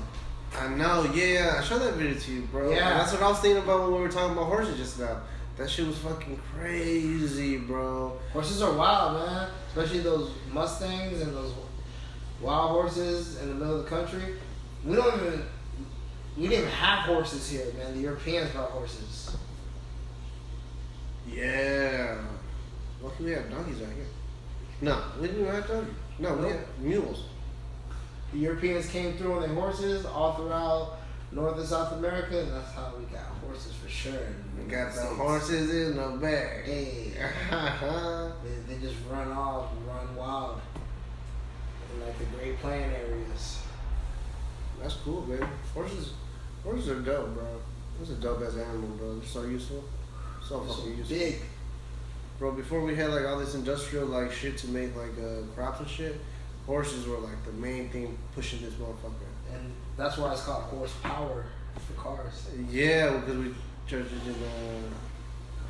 Speaker 2: I know, yeah. I showed that video to you, bro.
Speaker 4: Yeah.
Speaker 2: And that's what I was thinking about when we were talking about horses just now. That shit was fucking crazy, bro.
Speaker 4: Horses are wild, man. Especially those Mustangs and those wild horses in the middle of the country. We didn't even have horses here, man. The Europeans brought horses.
Speaker 2: Yeah. What can we have donkeys out here? No, we didn't even have donkeys. No, we had mules.
Speaker 4: The Europeans came through on their horses all throughout North and South America, and that's how we got horses for sure.
Speaker 2: We got the horses in the bag.
Speaker 4: Hey. they just run off and run wild in like the Great Plain areas.
Speaker 2: That's cool, man. Horses are dope, bro. Horses are dope as animal, bro. They're so useful. So fucking useful.
Speaker 4: Big.
Speaker 2: Bro, before we had like all this industrial like shit to make like crops and shit, horses were like the main thing pushing this motherfucker.
Speaker 4: And that's why it's called horsepower for cars.
Speaker 2: Yeah, because we judged it in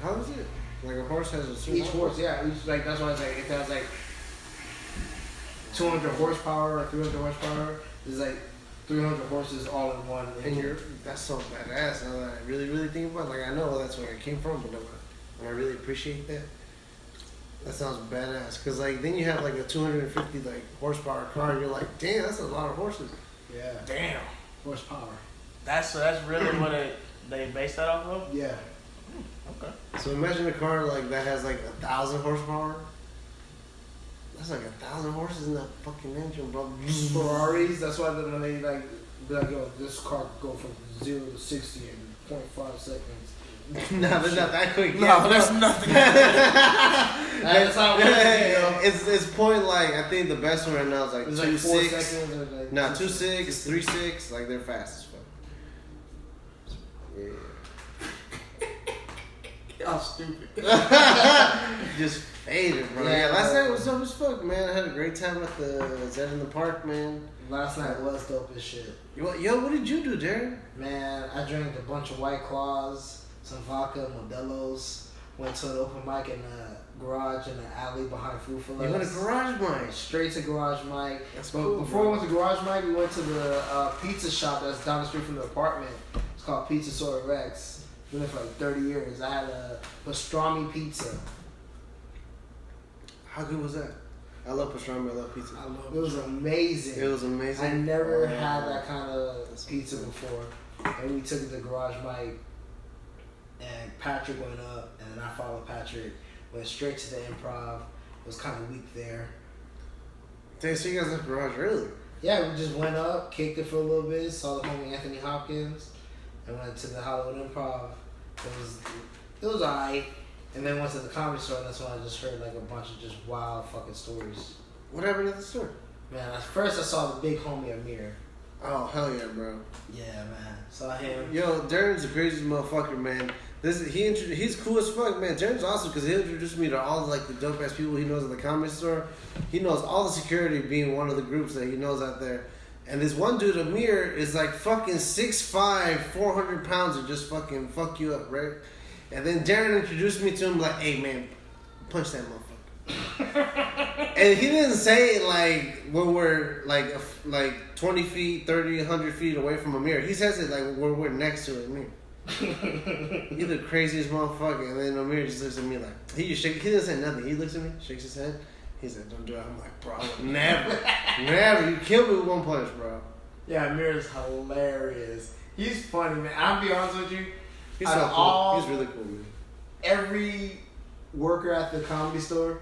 Speaker 2: how is it? Like a horse has a certain
Speaker 4: Each horse, yeah. Like that's why it's like if it has like 200 horsepower or 300 horsepower, it's like 300 horses all in one.
Speaker 2: And that's so badass. Now that I really think about it. Like I know that's where it came from, but I really appreciate that. That sounds badass. Cause like then you have like a 250 like horsepower car, and you're like, damn, that's a lot of horses.
Speaker 4: Yeah.
Speaker 3: Damn.
Speaker 4: Horsepower.
Speaker 3: That's really what they base that off of?
Speaker 4: Yeah.
Speaker 3: Okay.
Speaker 2: So imagine a car like that has like 1,000 horsepower. That's like 1,000 horses in that fucking engine, bro.
Speaker 4: Ferraris, that's why when they like be like, yo, this car could go from 0 to 60 in 0.5 seconds.
Speaker 2: No, they're not that quick.
Speaker 3: No, that's nothing.
Speaker 4: That's how it works,
Speaker 2: It's point like I think the best one right now is like
Speaker 4: it's
Speaker 2: 2.6.
Speaker 4: like 4 seconds or like
Speaker 2: 2.6, 3.6. Like they're fast as fuck. Yeah.
Speaker 3: Y'all stupid.
Speaker 2: Just faded, bro. Yeah, last night was dope as fuck, man. I had a great time at the Zed in the Park, man.
Speaker 4: Last night was dope as shit.
Speaker 2: Yo, what did you do, Darren?
Speaker 4: Man, I drank a bunch of White Claws, some vodka, Modelo's. Went to an open mic in the garage in the alley behind Food for Less.
Speaker 2: You went to Garage Mic?
Speaker 4: Straight to Garage Mic.
Speaker 2: That's
Speaker 4: but
Speaker 2: cool,
Speaker 4: before
Speaker 2: bro.
Speaker 4: we went to Garage Mic, we went to the pizza shop that's down the street from the apartment. It's called Pizza Soy Rex. Been there for like 30 years. I had a pastrami pizza.
Speaker 2: How good was that? I love pastrami. I love pizza.
Speaker 4: It was amazing.
Speaker 2: It was amazing.
Speaker 4: I never had that kind of pizza before. And we took it to Garage Mic. And Patrick went up, and then I followed Patrick. Went straight to the Improv. Was kind of weak there.
Speaker 2: Dang, so you guys left Garage early?
Speaker 4: Yeah, we just went up, kicked it for a little bit, saw the homie Anthony Hopkins, and went to the Hollywood Improv. It was alright. And then went to the Comedy Store, and that's when I just heard like a bunch of just wild fucking stories.
Speaker 2: What happened at the store?
Speaker 4: Man, at first I saw the big homie Amir.
Speaker 2: Oh, hell yeah, bro.
Speaker 4: Yeah, man. Saw him.
Speaker 2: Yo, Darren's the craziest motherfucker, man. He's cool as fuck, man. Darren's awesome because he introduced me to all like the dope ass people he knows at the Comedy Store. He knows all the security being one of the groups that he knows out there. And this one dude, Amir, is like fucking 6'5", 400 pounds and just fucking fuck you up, right? And then Darren introduced me to him like, hey man, punch that motherfucker. And he didn't say it like when we're like 20 feet, 30, 100 feet away from Amir. He says it like when we're next to Amir. He's the craziest motherfucker. And then Amir just looks at me like, he didn't say nothing. He looks at me, shakes his head. He said, don't do it. I'm like, bro, never. Never. You killed me with one punch, bro.
Speaker 4: Yeah, Amir is hilarious. He's funny, man. I'll be honest with you.
Speaker 2: He's so cool. He's really cool, man.
Speaker 4: Every worker at the comedy store,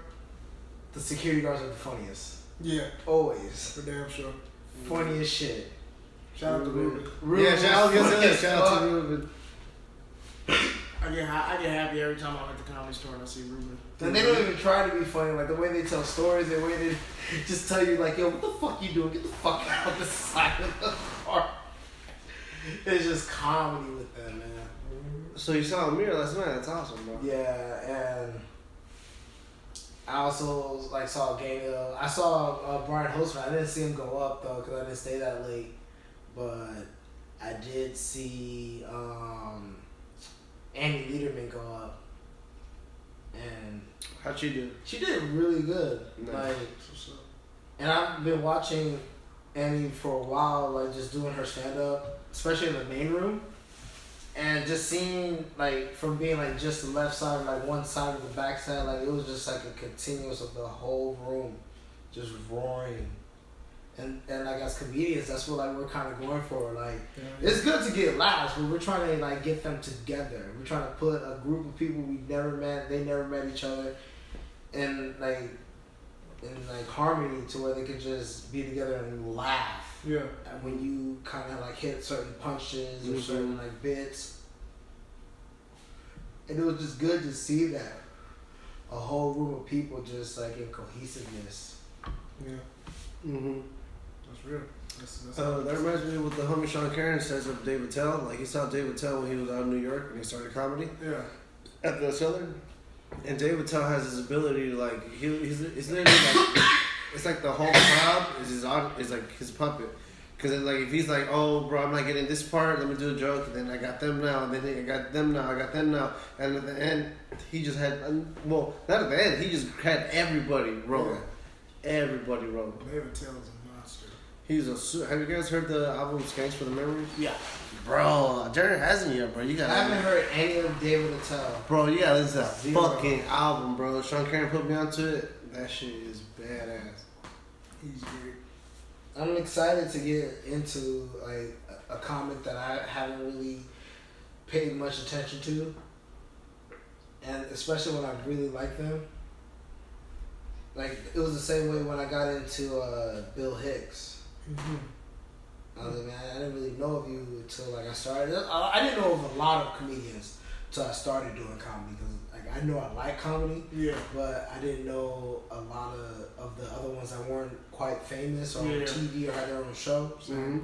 Speaker 4: the security guards are the funniest.
Speaker 3: Yeah,
Speaker 4: Always.
Speaker 3: for damn sure.
Speaker 4: Funny as shit.
Speaker 3: Shout out to Ruben.
Speaker 2: Yeah, shout out to Ruben.
Speaker 3: I get happy every time I'm at the comedy store and I see Ruben.
Speaker 4: And they don't even try to be funny. Like the way they tell stories, the way they just tell you, like, yo, what the fuck you doing? Get the fuck out the side of the car. It's just comedy with them, man.
Speaker 2: So you saw Amir last night. That's awesome, bro.
Speaker 4: Yeah, and I also like saw a game. I saw Brian Holtzman. I didn't see him go up though because I didn't stay that late. But I did see Annie Lederman go up, and
Speaker 2: how'd she do?
Speaker 4: she did really good.
Speaker 2: Nice.
Speaker 4: Like, and I've been watching Annie for a while, like just doing her stand up, especially in the main room. And just seeing, like, from being, like, just the left side, like, one side of the back side, like, it was just, like, a continuous of the whole room just roaring. And like, as comedians, that's what, like, we're kind of going for. Like, it's good to get laughs, but we're trying to, like, get them together. We're trying to put a group of people we never met, they never met each other, and, like, in, like, harmony to where they could just be together and laugh.
Speaker 3: Yeah.
Speaker 4: And when you kind of like hit certain punches or certain like bits, and it was just good to see that a whole room of people just like in cohesiveness.
Speaker 3: Yeah.
Speaker 2: Mm-hmm.
Speaker 3: That's real. That's
Speaker 2: that reminds me of what the homie Sean Karen says of David Tell. Like, he saw David Tell when he was out in New York when he started comedy.
Speaker 3: Yeah.
Speaker 2: At the Southern. And David Tell has this ability to, like, he's literally like, it's like the whole crowd is like his puppet. Because, like, if he's like, oh, bro, I'm not getting this part, let me do a joke, and then I got them now, and then I got them now, I got them now. And at the end, he just had, well, not at the end, he just had everybody rolling. Yeah. Everybody rolling.
Speaker 3: David Tell is a monster.
Speaker 2: Have you guys heard the album Skanks for the Memories?
Speaker 4: Yeah.
Speaker 2: Bro, Darren hasn't yet, bro. You got.
Speaker 4: I haven't heard any of David Attell.
Speaker 2: Bro, you gotta listen to that fucking album, bro. Sean Karen put me onto it. That shit is badass.
Speaker 3: He's great.
Speaker 4: I'm excited to get into like a comic that I haven't really paid much attention to, and especially when I really like them. Like, it was the same way when I got into Bill Hicks.
Speaker 3: Mm-hmm.
Speaker 4: I was like, man, I didn't really know of you until like I started. I didn't know of a lot of comedians until I started doing comedy, because like I know I like comedy,
Speaker 3: Yeah.
Speaker 4: but I didn't know a lot of the other ones that weren't quite famous or on TV or had their own shows.
Speaker 2: Mm-hmm.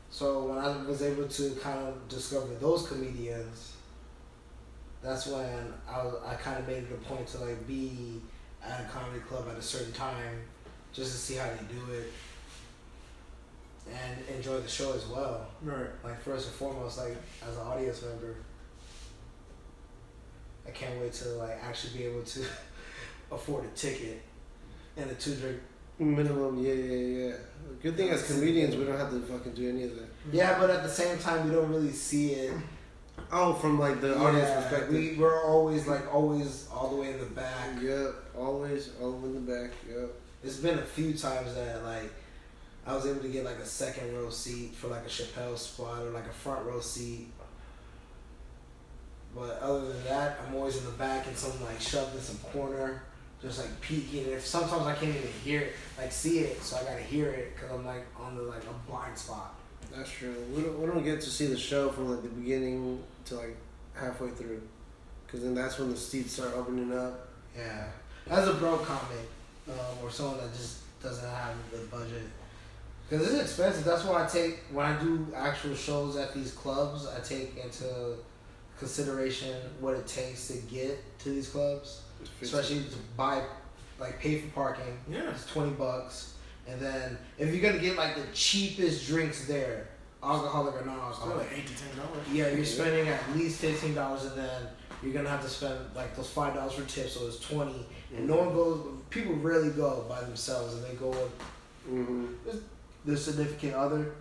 Speaker 4: So when I was able to kind of discover those comedians, that's when I kind of made it a point to like be at a comedy club at a certain time just to see how they do it and enjoy the show as well.
Speaker 3: Right.
Speaker 4: Like, first and foremost, like as an audience member, I can't wait to like actually be able to afford a ticket and a 2-drink
Speaker 2: minimum. Yeah. Good thing as comedians we don't have to fucking do any of that.
Speaker 4: Yeah, but at the same time we don't really see it.
Speaker 2: Oh, from like the audience perspective.
Speaker 4: We're always all the way in the back.
Speaker 2: Yep, always all in the back. Yep.
Speaker 4: There's been a few times that like I was able to get like a second row seat for like a Chappelle spot or like a front row seat. But other than that, I'm always in the back and some like shoved in some corner, just like peeking. And if sometimes I can't even hear it, like see it, so I gotta hear it because I'm like on the like a blind spot.
Speaker 2: That's true. We don't get to see the show from like the beginning to like halfway through, because then that's when the seats start opening up.
Speaker 4: Yeah, as a broke comic, or someone that just doesn't have the budget, because it's expensive. That's why when I do actual shows at these clubs, I take into consideration what it takes to get to these clubs, especially to pay for parking.
Speaker 3: Yeah,
Speaker 4: it's $20, and then if you're gonna get like the cheapest drinks there, alcoholic or non-alcoholic,
Speaker 3: $8 to $10.
Speaker 4: yeah, you're spending at least $15, and then you're gonna have to spend like those $5 for tips, so it's 20. And no one goes. People rarely go by themselves, and they go with their significant other.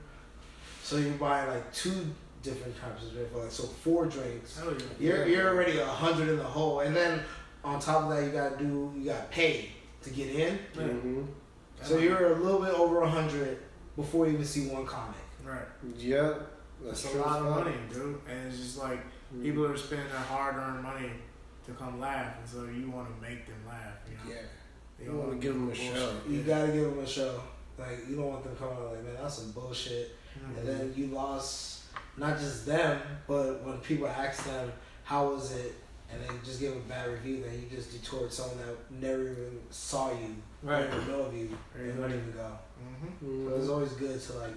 Speaker 4: So you buy like 2 different types of drink for like 4 drinks.
Speaker 1: Oh, yeah.
Speaker 4: You're already 100 in the hole, and then on top of that you gotta pay to get in.
Speaker 2: Mm-hmm.
Speaker 4: So you're a little bit over 100 before you even see one comic.
Speaker 1: Right.
Speaker 2: Yeah.
Speaker 1: That's a lot of money, dude. And it's just like people are spending their hard-earned money to come laugh, and so you want to make them laugh. You know?
Speaker 2: Yeah. You want to give them a show.
Speaker 4: You gotta give them a show. Like, you don't want them coming out like, man, that's some bullshit. Mm-hmm. And then you lost not just them, but when people ask them, how was it? And they just give a bad review, then you just detoured someone that never even saw you,
Speaker 1: right?
Speaker 4: Never know of you, and don't even go.
Speaker 2: Mm-hmm.
Speaker 4: So it's always good to like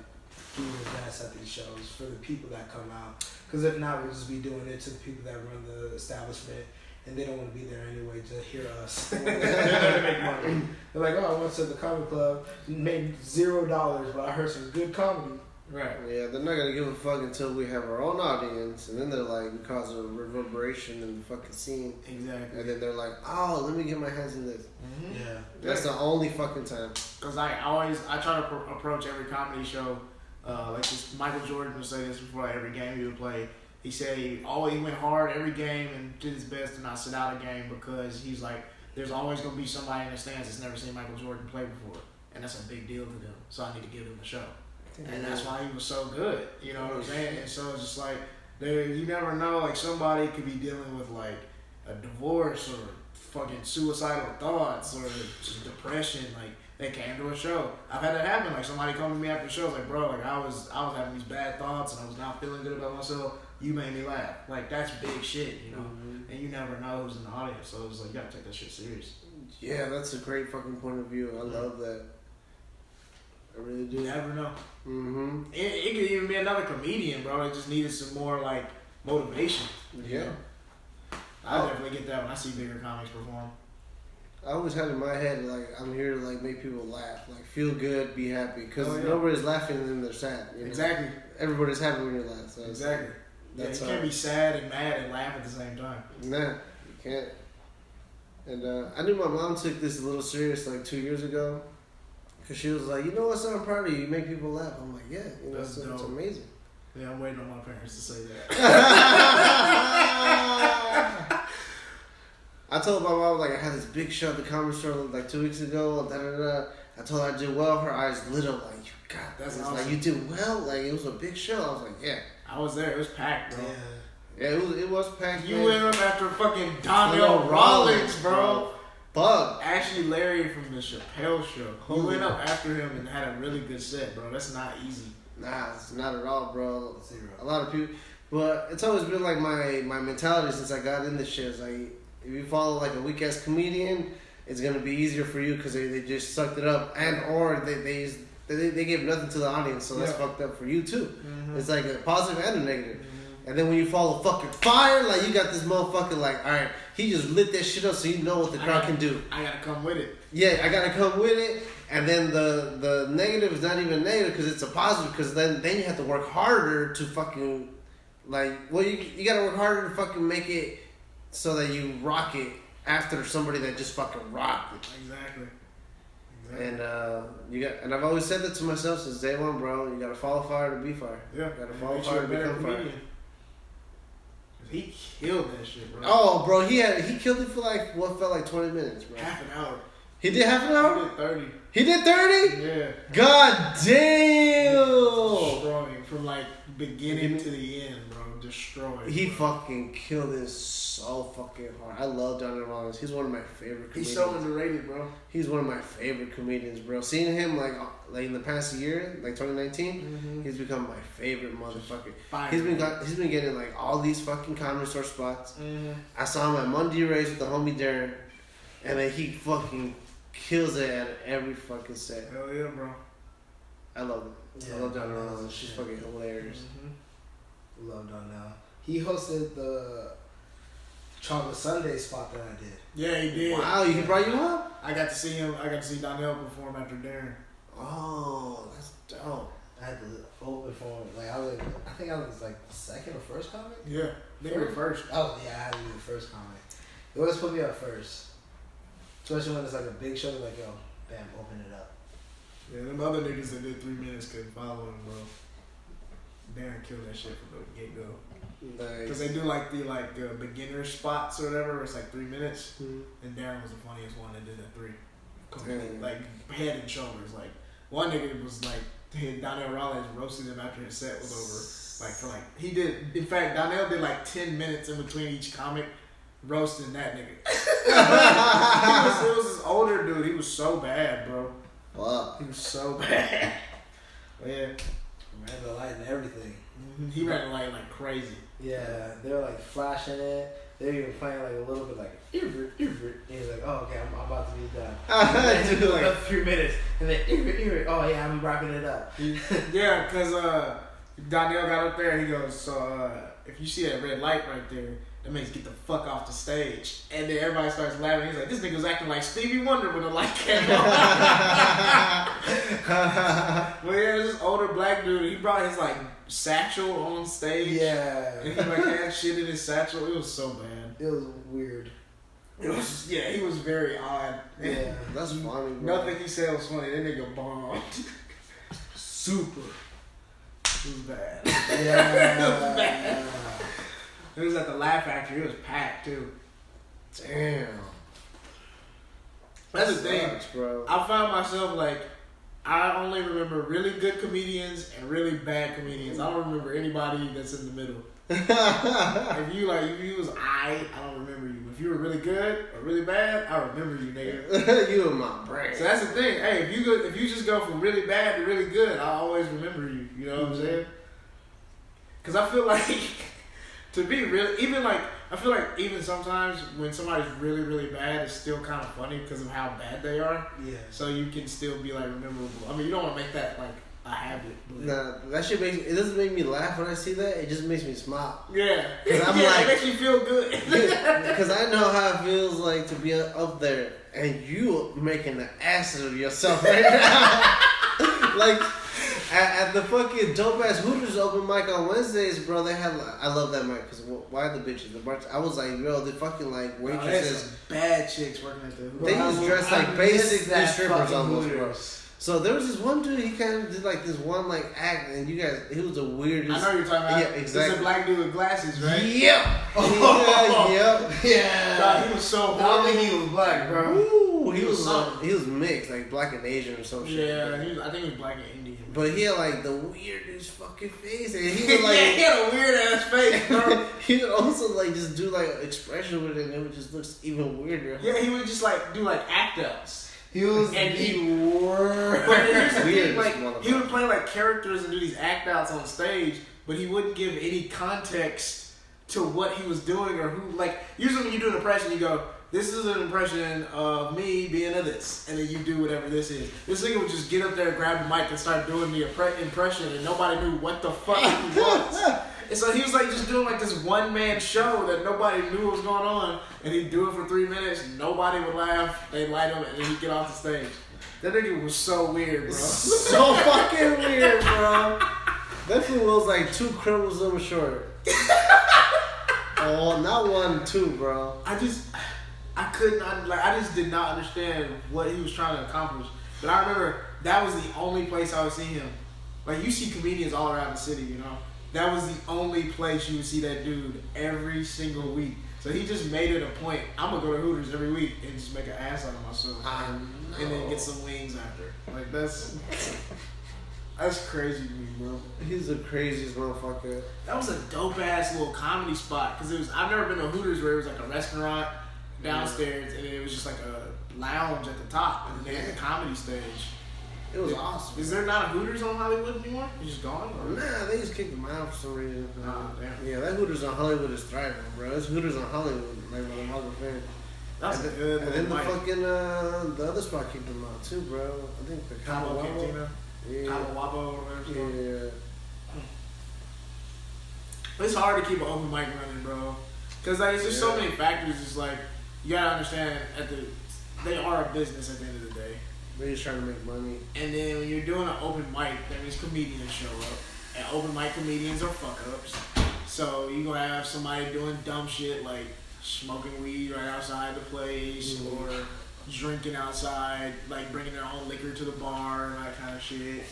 Speaker 4: do your best at these shows for the people that come out. Because if not, we'll just be doing it to the people that run the establishment, and they don't want to be there anyway to hear us. They're there to make money. They're like, oh, I went to the comedy club, made $0, but I heard some good comedy.
Speaker 1: Right.
Speaker 2: Yeah, they're not gonna give a fuck until we have our own audience, and then they're like, we cause a reverberation in the fucking scene.
Speaker 1: Exactly.
Speaker 2: And then they're like, oh, let me get my hands in this.
Speaker 1: Mm-hmm.
Speaker 4: Yeah.
Speaker 2: That's the only fucking time.
Speaker 1: Because I try to approach every comedy show, like this. Michael Jordan would say this before every game he would play. He said he went hard every game and did his best to not sit out a game, because he's like, there's always gonna be somebody in the stands that's never seen Michael Jordan play before, and that's a big deal to them. So I need to give them a show. And that's why he was so good, you know what I'm saying? And so it's just like, you never know, like somebody could be dealing with like a divorce or fucking suicidal thoughts or just depression. Like they came to a show. I've had that happen. Like somebody come to me after the show, like, bro, like I was having these bad thoughts and I was not feeling good about myself. You made me laugh. Like that's big shit, you know? Mm-hmm. And you never know who's in the audience. So it's like, you gotta take that shit serious.
Speaker 2: Yeah, that's a great fucking point of view. I love that. I really do.
Speaker 1: You never know.
Speaker 2: Mm-hmm.
Speaker 1: It could even be another comedian, bro. It just needed some more like motivation.
Speaker 2: Yeah.
Speaker 1: Know? I definitely get that when I see bigger comics perform.
Speaker 2: I always had in my head like I'm here to like make people laugh, like feel good, be happy, because nobody's laughing and then they're sad. You know?
Speaker 1: Exactly.
Speaker 2: Everybody's happy when you laugh. So
Speaker 1: exactly.
Speaker 2: That's
Speaker 1: you can't be sad and mad and laugh at the same time.
Speaker 2: Nah, you can't. And I knew my mom took this a little serious like 2 years ago. Cause she was like, you know what, son, I'm proud of you. You make people laugh. I'm like, yeah, you know, it's amazing.
Speaker 1: Yeah, I'm waiting on my parents to say that.
Speaker 2: I told my mom like I had this big show at the comedy store like 2 weeks ago. I told her I did well. Her eyes lit up like, God,
Speaker 1: that's
Speaker 2: awesome.
Speaker 1: awesome.
Speaker 2: Like you did well. Like it was a big show. I was like, yeah.
Speaker 1: I was there. It was packed, bro.
Speaker 2: Yeah, it was packed.
Speaker 1: You went up after fucking Donnell Rawlings, bro.
Speaker 2: Bug.
Speaker 1: Actually, Larry from the Chappelle Show. You went up after him and had a really good set, bro. That's not easy.
Speaker 2: Nah, it's not at all, bro.
Speaker 4: Zero.
Speaker 2: A lot of people, but it's always been like my mentality since I got in this shit. It's like if you follow like a weak ass comedian, it's gonna be easier for you because they just sucked it up and or they gave nothing to the audience, so that's fucked up for you too. Mm-hmm. It's like a positive and a negative. Mm-hmm. And then when you follow fucking fire, like you got this motherfucker like, all right, he just lit that shit up, so you know what the crowd can do.
Speaker 1: I gotta come with it.
Speaker 2: Yeah, I gotta come with it. And then the negative is not even negative because it's a positive, because then you have to work harder to fucking like, well, you gotta work harder to fucking make it so that you rock it after somebody that just fucking rocked it.
Speaker 1: Exactly.
Speaker 2: And and I've always said that to myself since day one, bro. You gotta follow fire to be fire.
Speaker 1: Yeah.
Speaker 2: You gotta follow fire to become fire.
Speaker 1: He killed that shit, bro.
Speaker 2: Oh, bro, he killed it for like what felt like 20 minutes, bro.
Speaker 1: Half an hour.
Speaker 2: He did half an hour?
Speaker 1: He did 30.
Speaker 2: He did 30?
Speaker 1: Yeah.
Speaker 2: God damn!
Speaker 1: Destroying from like beginning to the end, bro. Destroying.
Speaker 2: He fucking killed it so fucking hard. I love Darran Davis. He's one of my favorite comedians.
Speaker 1: He's so underrated, bro.
Speaker 2: He's one of my favorite comedians, bro. Seeing him like in the past year, like 2019, he's become my favorite motherfucker.
Speaker 1: Fire,
Speaker 2: He's been getting like all these fucking comedy store spots.
Speaker 1: Mm-hmm.
Speaker 2: I saw him at Monday Race with the homie Darran, and then he fucking kills it at every fucking set.
Speaker 1: Hell yeah, bro.
Speaker 2: I love it.
Speaker 4: Yeah,
Speaker 2: I love Darran Davis. She's fucking hilarious.
Speaker 4: Mm-hmm. Love Donnell. He hosted the Chocolate Sunday spot that I did.
Speaker 1: Yeah, he did.
Speaker 2: Wow, he brought you up?
Speaker 1: I got to see him. I got to see Donnell perform after Darran.
Speaker 2: Oh, that's dope.
Speaker 4: I had to open for him. Like I think I was like the second or first comic.
Speaker 1: Yeah, they were first.
Speaker 4: Oh yeah, I had to be the first comic. They always put me up first, especially when it's like a big show. They're like, yo, bam, open it up.
Speaker 1: Yeah, them other niggas that did 3 minutes couldn't follow him, bro. Darran killed that shit from the get go.
Speaker 2: Nice.
Speaker 1: Cause they do like the beginner spots or whatever. Where it's like 3 minutes, and Darran was the funniest one that did that 3. Complete, like head and shoulders. Like one nigga was like Donnell Rawlings roasted him after his set was over. Like for like he did. In fact, Donnell did like 10 minutes in between each comic roasting that nigga. It was this older dude. He was so bad, bro.
Speaker 2: Wow.
Speaker 1: He was so bad. Yeah.
Speaker 4: Ran the light and everything.
Speaker 1: Mm-hmm. He ran the light like crazy.
Speaker 4: Yeah, they were like flashing it. They were even playing like a little bit like and he's like, oh okay, I'm about to be done. And then he did like a few minutes, and then oh yeah, I'm wrapping it up.
Speaker 1: Yeah, cause Donnell got up there. And he goes, so if you see that red light right there, that means get the fuck off the stage. And then everybody starts laughing. He's like, this nigga's acting like Stevie Wonder when the light came on. Well, yeah, this older black dude. He brought his like satchel on stage.
Speaker 4: Yeah.
Speaker 1: And he like had shit in his satchel. It was so bad.
Speaker 4: It was weird.
Speaker 1: It was he was very odd.
Speaker 4: Yeah.
Speaker 2: That's funny, bro.
Speaker 1: Nothing he said was funny. That nigga bombed. Super. It was bad.
Speaker 4: Yeah.
Speaker 1: It was bad. It was at the Laugh Factory. It was packed too.
Speaker 2: Damn.
Speaker 1: That's the thing,
Speaker 2: bro.
Speaker 1: I found myself like I only remember really good comedians and really bad comedians. I don't remember anybody that's in the middle. If you was I don't remember you. If you were really good or really bad, I remember you, nigga.
Speaker 2: You in my brain.
Speaker 1: So that's the thing. Hey, if you just go from really bad to really good, I always remember you. You know what I'm saying? Because I feel like to be real, I feel like even sometimes when somebody's really, really bad, it's still kind of funny because of how bad they are.
Speaker 4: Yeah.
Speaker 1: So you can still be like memorable. I mean, you don't want to make that like a habit. But
Speaker 2: Nah, that shit it doesn't make me laugh when I see that. It just makes me smile.
Speaker 1: yeah.
Speaker 2: 'Cause I'm
Speaker 1: yeah,
Speaker 2: like-
Speaker 1: it makes you feel good.
Speaker 2: Because I know how it feels like to be up there and you making an ass of yourself right now. Like at the fucking dope ass Hooters open mic on Wednesdays, bro. They had I love that mic because why the bitches? The I was like, bro, the fucking like
Speaker 1: There's
Speaker 2: waitresses.
Speaker 1: some bad chicks working at the
Speaker 2: They
Speaker 1: Hooters.
Speaker 2: just dress like basic strippers almost, bro.
Speaker 4: Hooters.
Speaker 2: So there was this one dude. He kind of did like this one like act, and you guys, he was the weirdest.
Speaker 1: I know you're talking about.
Speaker 2: Yeah, exactly.
Speaker 1: It's a black dude with glasses, right?
Speaker 2: Yep. Yep.
Speaker 4: Yeah.
Speaker 1: Nah, he was so
Speaker 4: I don't think he was black, bro.
Speaker 2: Ooh, he
Speaker 1: He was
Speaker 2: was
Speaker 1: something.
Speaker 2: he was mixed, like black and Asian or some shit.
Speaker 1: Yeah, I think he was black and Indian.
Speaker 2: But he had like the weirdest fucking face, and he would like
Speaker 1: yeah, he had a weird ass face, bro.
Speaker 2: he would also like just do like expression with it, and it would just looks even weirder.
Speaker 1: Yeah, he would just like do like act outs.
Speaker 4: He was
Speaker 1: And
Speaker 4: the
Speaker 1: he-
Speaker 4: worst.
Speaker 1: But here's the thing,
Speaker 2: Weirdest
Speaker 1: like
Speaker 2: motherfucker.
Speaker 1: he would play like characters and do these act outs on stage, but he wouldn't give any context to what he was doing or who. Like usually when you do an impression, you go, "This is an impression of me being a this," and then you do whatever this is. This nigga would just get up there, grab the mic, and start doing the impression, and nobody knew what the fuck he was. And so he was like just doing like this one man show that nobody knew what was going on, and he'd do it for 3 minutes. Nobody would laugh. They'd light him, and then he'd get off the stage. That nigga was so weird, bro.
Speaker 2: So fucking weird, bro. That fool was like 2 chromosomes short. Oh, not 1, 2, bro.
Speaker 1: I just did not understand what he was trying to accomplish. But I remember that was the only place I would see him. Like you see comedians all around the city, you know. That was the only place you would see that dude every single week. So he just made it a point. I'm gonna go to Hooters every week and just make an ass out of myself, and then get some wings after. Like that's crazy to me, bro.
Speaker 2: He's the craziest motherfucker.
Speaker 1: That was a dope ass little comedy spot because I've never been to Hooters where it was like a restaurant downstairs and then it was just like a lounge at the top and then they had the comedy stage.
Speaker 2: It was awesome.
Speaker 1: Is there not a Hooters on Hollywood anymore? It's just gone? Or?
Speaker 2: Nah, they just kicked him out for some reason.
Speaker 1: Oh, damn.
Speaker 2: Yeah, that Hooters on Hollywood is thriving, bro. It's Hooters on Hollywood, like with a Hall of Fame.
Speaker 1: That was
Speaker 2: And
Speaker 1: a good
Speaker 2: And then the
Speaker 1: mic.
Speaker 2: fucking the other spot kicked him out too, bro. I think the
Speaker 1: Cabo
Speaker 2: Cabo
Speaker 1: Cantina.
Speaker 2: Yeah.
Speaker 1: Cabo Wabo or whatever it's called.
Speaker 2: Yeah.
Speaker 1: It's hard to keep an open mic running, bro. Because like, it's just so many factors. It's like, you gotta understand, they are a business at the end of the day.
Speaker 2: They're just trying to make money.
Speaker 1: And then when you're doing an open mic, that means comedians show up. And open mic comedians are fuck ups. So you're gonna have somebody doing dumb shit like smoking weed right outside the place or drinking outside, like bringing their own liquor to the bar and that kind of shit.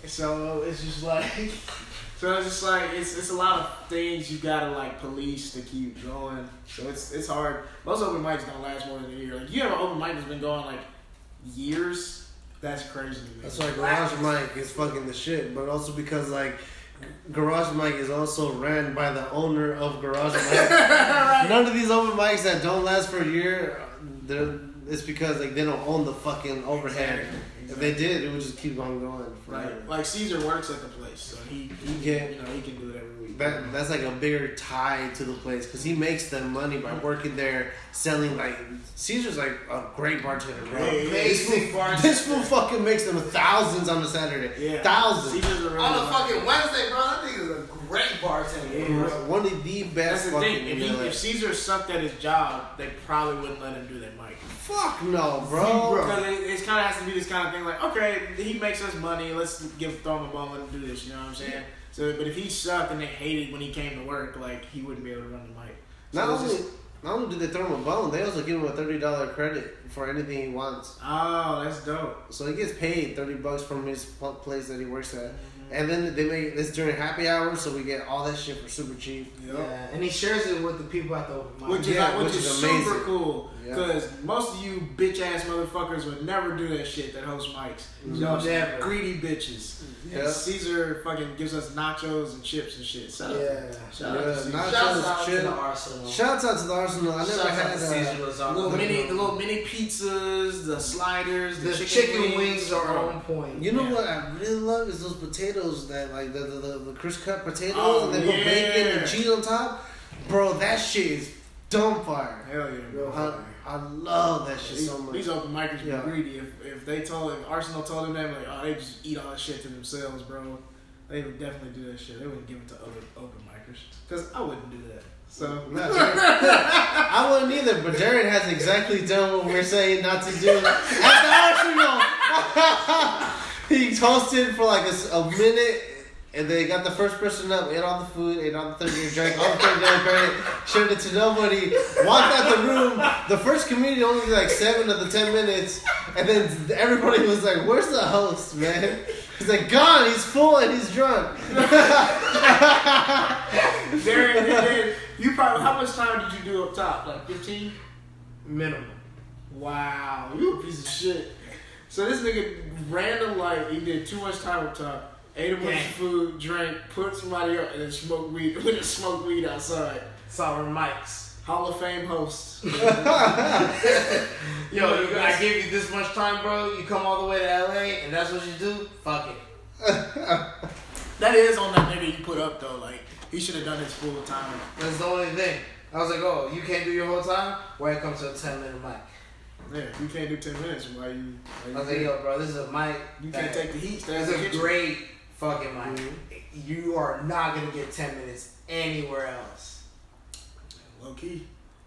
Speaker 1: So it's just like, it's a lot of things you gotta like police to keep going. So it's hard. Most open mics don't last more than a year. Like you have an open mic that's been going like years. That's crazy to me.
Speaker 2: That's why Garage Mike is fucking the shit, but also because like Garage Mike is also ran by the owner of Garage Mike.
Speaker 1: Right.
Speaker 2: None of these open mics that don't last for a year, it's because like they don't own the fucking overhead.
Speaker 1: Exactly.
Speaker 2: If they did, it would just keep on going.
Speaker 1: Right. Like Caesar works at the place, so he can, you know, he can do it every week.
Speaker 2: That's like a bigger tie to the place because he makes them money by working there, selling like Caesar's like a great bartender, bro. This fool fucking makes them thousands on a Saturday.
Speaker 1: Yeah.
Speaker 2: Thousands.
Speaker 1: Caesar's a really
Speaker 4: On a
Speaker 1: good
Speaker 4: fucking Wednesday, bro, that nigga's a great bartender.
Speaker 1: Yeah.
Speaker 2: One of the best
Speaker 1: That's the
Speaker 2: fucking
Speaker 1: thing. If Caesar sucked at his job, they probably wouldn't let him do that mic.
Speaker 2: Fuck no, bro.
Speaker 1: Because it kind of has to be this kind of thing. Like, okay, he makes us money. Let's throw him a bone and do this. You know what I'm saying? So, but if he sucked and they hated when he came to work, like he wouldn't be able to run the mic. So
Speaker 2: Not only did they throw him a bone, they also give him a $30 credit for anything he wants.
Speaker 1: Oh, that's dope.
Speaker 2: So he gets paid $30 from his place that he works at. And then they make this during happy hours, so we get all that shit for super cheap.
Speaker 1: Yep.
Speaker 4: Yeah, and he shares it with the people at the open mic.
Speaker 1: Which is
Speaker 2: amazing.
Speaker 1: super cool.
Speaker 2: Yeah.
Speaker 1: Because most of you bitch ass motherfuckers would never do that shit that host mics. Y'all
Speaker 4: Never.
Speaker 1: greedy bitches.
Speaker 2: Yeah.
Speaker 1: And Caesar fucking gives us nachos and chips and shit. Shout out.
Speaker 4: Yeah.
Speaker 1: Shout out to Caesar.
Speaker 2: Nachos,
Speaker 4: Shouts out to
Speaker 2: chip.
Speaker 4: the Arsenal.
Speaker 2: Shouts out to the Arsenal. I never
Speaker 4: Shouts out
Speaker 2: had
Speaker 4: to Caesar
Speaker 1: The
Speaker 4: Lozano.
Speaker 1: little mini pizzas, the sliders,
Speaker 4: The chicken wings are on point.
Speaker 2: You know
Speaker 1: Yeah.
Speaker 2: what I really love is those potatoes that like the crisp cut potatoes and they put bacon and cheese on top. Bro, that shit is dumb fire.
Speaker 1: Hell yeah, bro.
Speaker 2: I love that shit so much.
Speaker 1: These open micers be
Speaker 2: Yeah.
Speaker 1: greedy. If Arsenal told them that, like, oh, they just eat all that shit to themselves, bro. They would definitely do that shit. They wouldn't give it to other open micers. Because I wouldn't do that. So.
Speaker 2: I wouldn't either, but Darran has exactly done what we're saying not to do at the Arsenal. He toasted for like a minute, and they got the first person up, ate all the food, ate all the $30, drank all the $30 credit, shared it to nobody, walked out the room. The first comedian only did like 7 of the 10 minutes, and then everybody was like, "Where's the host, man?" He's like, "Gone. He's full and he's drunk."
Speaker 1: Darran, you probably, how much time did you do up top? Like 15?
Speaker 4: Minimum.
Speaker 1: Wow, you a piece of shit. So this nigga random like he did too much time up top, ate a bunch of food, drank, put somebody up, and then smoked weed. Went and smoked weed outside.
Speaker 4: Sour mics.
Speaker 1: Hall of Fame host.
Speaker 4: Yo, I gave you this much time, bro. You come all the way to LA, and that's what you do? Fuck it.
Speaker 1: That is on that nigga you put up though. Like he should have done his full time.
Speaker 4: That's the only thing. I was like, oh, you can't do your whole time? Why it comes to a 10-minute mic?
Speaker 1: Yeah, you can't do 10 minutes. Why you?
Speaker 4: I was like, yo, bro, this is a mic.
Speaker 1: You can't take the heat.
Speaker 4: This is a great fucking mic. You are not gonna get 10 minutes anywhere else.
Speaker 1: Low key.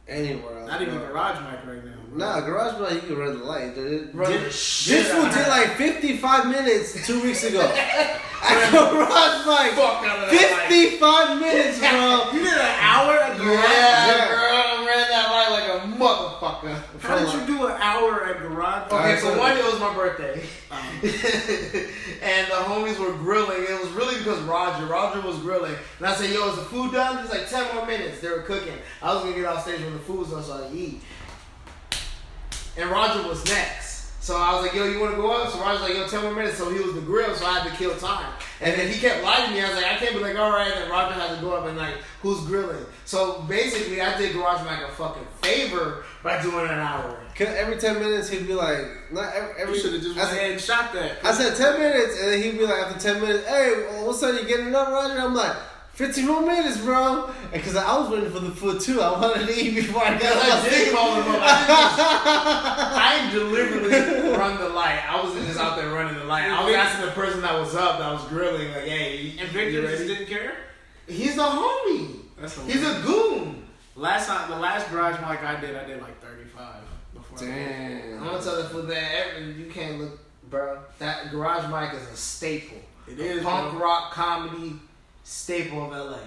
Speaker 2: Anywhere else.
Speaker 1: Not even garage mic right now. Bro.
Speaker 2: Nah, garage mic, you can run the light.
Speaker 4: This
Speaker 2: fool did like 55 minutes 2 weeks ago. At garage mic.
Speaker 4: Fuck out of that
Speaker 2: 55 minutes, bro.
Speaker 1: You did an hour at garage.
Speaker 4: Yeah, bro, I ran that light like a motherfucker.
Speaker 1: How did you do an hour at garage?
Speaker 4: Okay, so one day it was my birthday. And the homies were grilling. It was really because Roger was grilling. And I said, yo, is the food done? He's like, 10 more minutes. They were cooking. I was going to get off stage when the food was done so I could eat. And Roger was next. So I was like, yo, you want to go up? So Roger's like, yo, 10 more minutes. So he was the grill, so I had to kill time. And then he kept lying to me. I was like, I can't be like, all right. And then Roger had to go up and like, who's grilling? So basically, I did Garage Mac a fucking favor by doing an hour.
Speaker 2: Every 10 minutes, he'd be like, not every.
Speaker 1: You should have just went ahead and shot that.
Speaker 2: I said 10 minutes, and then he'd be like, after 10 minutes, hey, what's up? You getting up, Roger? I'm like, 15 more minutes, bro. Because I was waiting for the food too. I wanted to eat before I got
Speaker 4: I did call him up. I deliberately run the light. I wasn't just out there running the light. I was asking the person that was up, that was grilling, like, hey,
Speaker 1: And Victor just didn't care?
Speaker 4: he's the homie.
Speaker 1: That's
Speaker 4: He's a goon.
Speaker 1: the last garage mic I did like 35. before.
Speaker 2: Damn.
Speaker 4: I'm gonna tell the fool that you can't look, bro. That Garage Mike is a staple.
Speaker 1: It is
Speaker 4: punk
Speaker 1: bro.
Speaker 4: rock comedy staple of LA.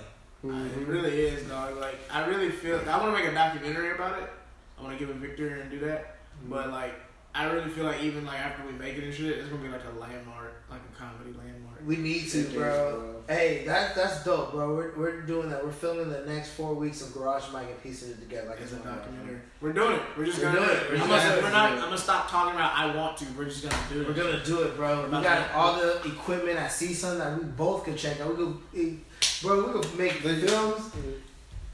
Speaker 1: It really is, dog. Like I really feel. I want to make a documentary about it. I want to give it Victor and do that. But like, I really feel like even like after we make it and shit, it's gonna be like a landmark, like a comedy landmark.
Speaker 4: We need to, bro. Hey, that's dope, bro. We're doing that. We're filming the next 4 weeks of Garage Mike and piecing it together like
Speaker 1: It's
Speaker 4: it's
Speaker 1: a
Speaker 4: one
Speaker 1: documentary. We're doing it. We're just gonna
Speaker 4: doing
Speaker 1: do
Speaker 4: it.
Speaker 1: it. I'm gonna stop talking about I want to. We're just gonna do it.
Speaker 4: We're gonna do it, bro. We got all the equipment at CSUN that we both could check out. We could make films.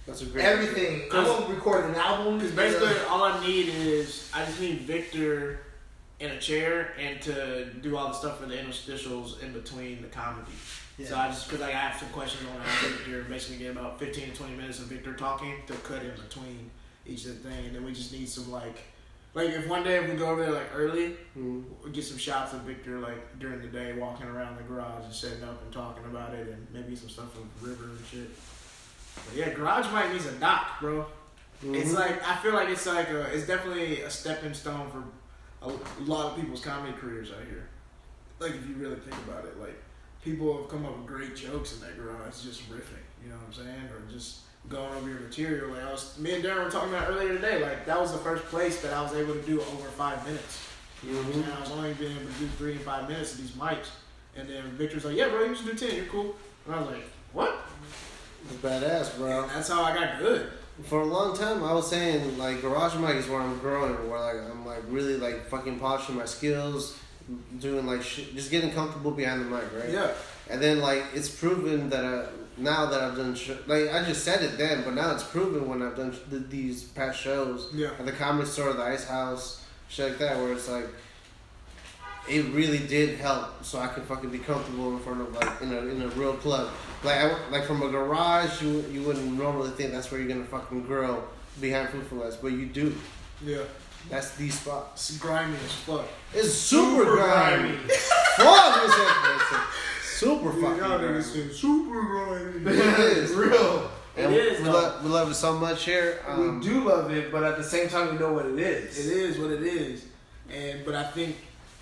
Speaker 2: That's a great
Speaker 4: Everything. I'm gonna record an album.
Speaker 1: Because basically all I need is I just need Victor in a chair and to do all the stuff for the interstitials in between the comedy.
Speaker 4: Yeah.
Speaker 1: So because I have some questions on Victor, basically get about 15 to 20 minutes of Victor talking to cut in between each of the thing, and then we just need some like if one day if we go over there like early, we'll get some shots of Victor like during the day walking around the garage and setting up and talking about it, and maybe some stuff from the river and shit. But yeah, Garage Mike needs a doc, bro. It's like I feel like it's like it's definitely a stepping stone for a lot of people's comedy careers out here. Like if you really think about it, like people have come up with great jokes in that garage, just riffing. You know what I'm saying, or just going over your material. Like me and Darran were talking about earlier today. Like that was the first place that I was able to do over 5 minutes. You know what I'm saying? I was only being able to do 3 and 5 minutes of these mics, and then Victor's like, "Yeah, bro, you should do 10. You're cool." And I was like, "What?"
Speaker 2: It's badass, bro.
Speaker 1: And that's how I got good.
Speaker 2: For a long time, I was saying like Garage Mike is where I'm growing, where like I'm like really like fucking polishing my skills, doing like shit, just getting comfortable behind the mic, right?
Speaker 1: Yeah.
Speaker 2: And then like it's proven that now that I've done like I just said it then, but now it's proven when I've done these past shows at the Comedy Store, the Ice House, shit like that, where it's like it really did help, so I could fucking be comfortable in front of like in a real club. Like from a garage, you wouldn't normally think that's where you're gonna fucking grow behind Food for Less, but you do.
Speaker 1: Yeah.
Speaker 2: That's the spot.
Speaker 1: It's grimy as fuck.
Speaker 2: It's super grimy. Fuck, you said super fucking grimy.
Speaker 1: Super grimy.
Speaker 2: It is
Speaker 4: real.
Speaker 2: And
Speaker 1: It is,
Speaker 2: we love it so much here.
Speaker 4: We do love it, but at the same time, we know what it is.
Speaker 1: It is what it is, but I think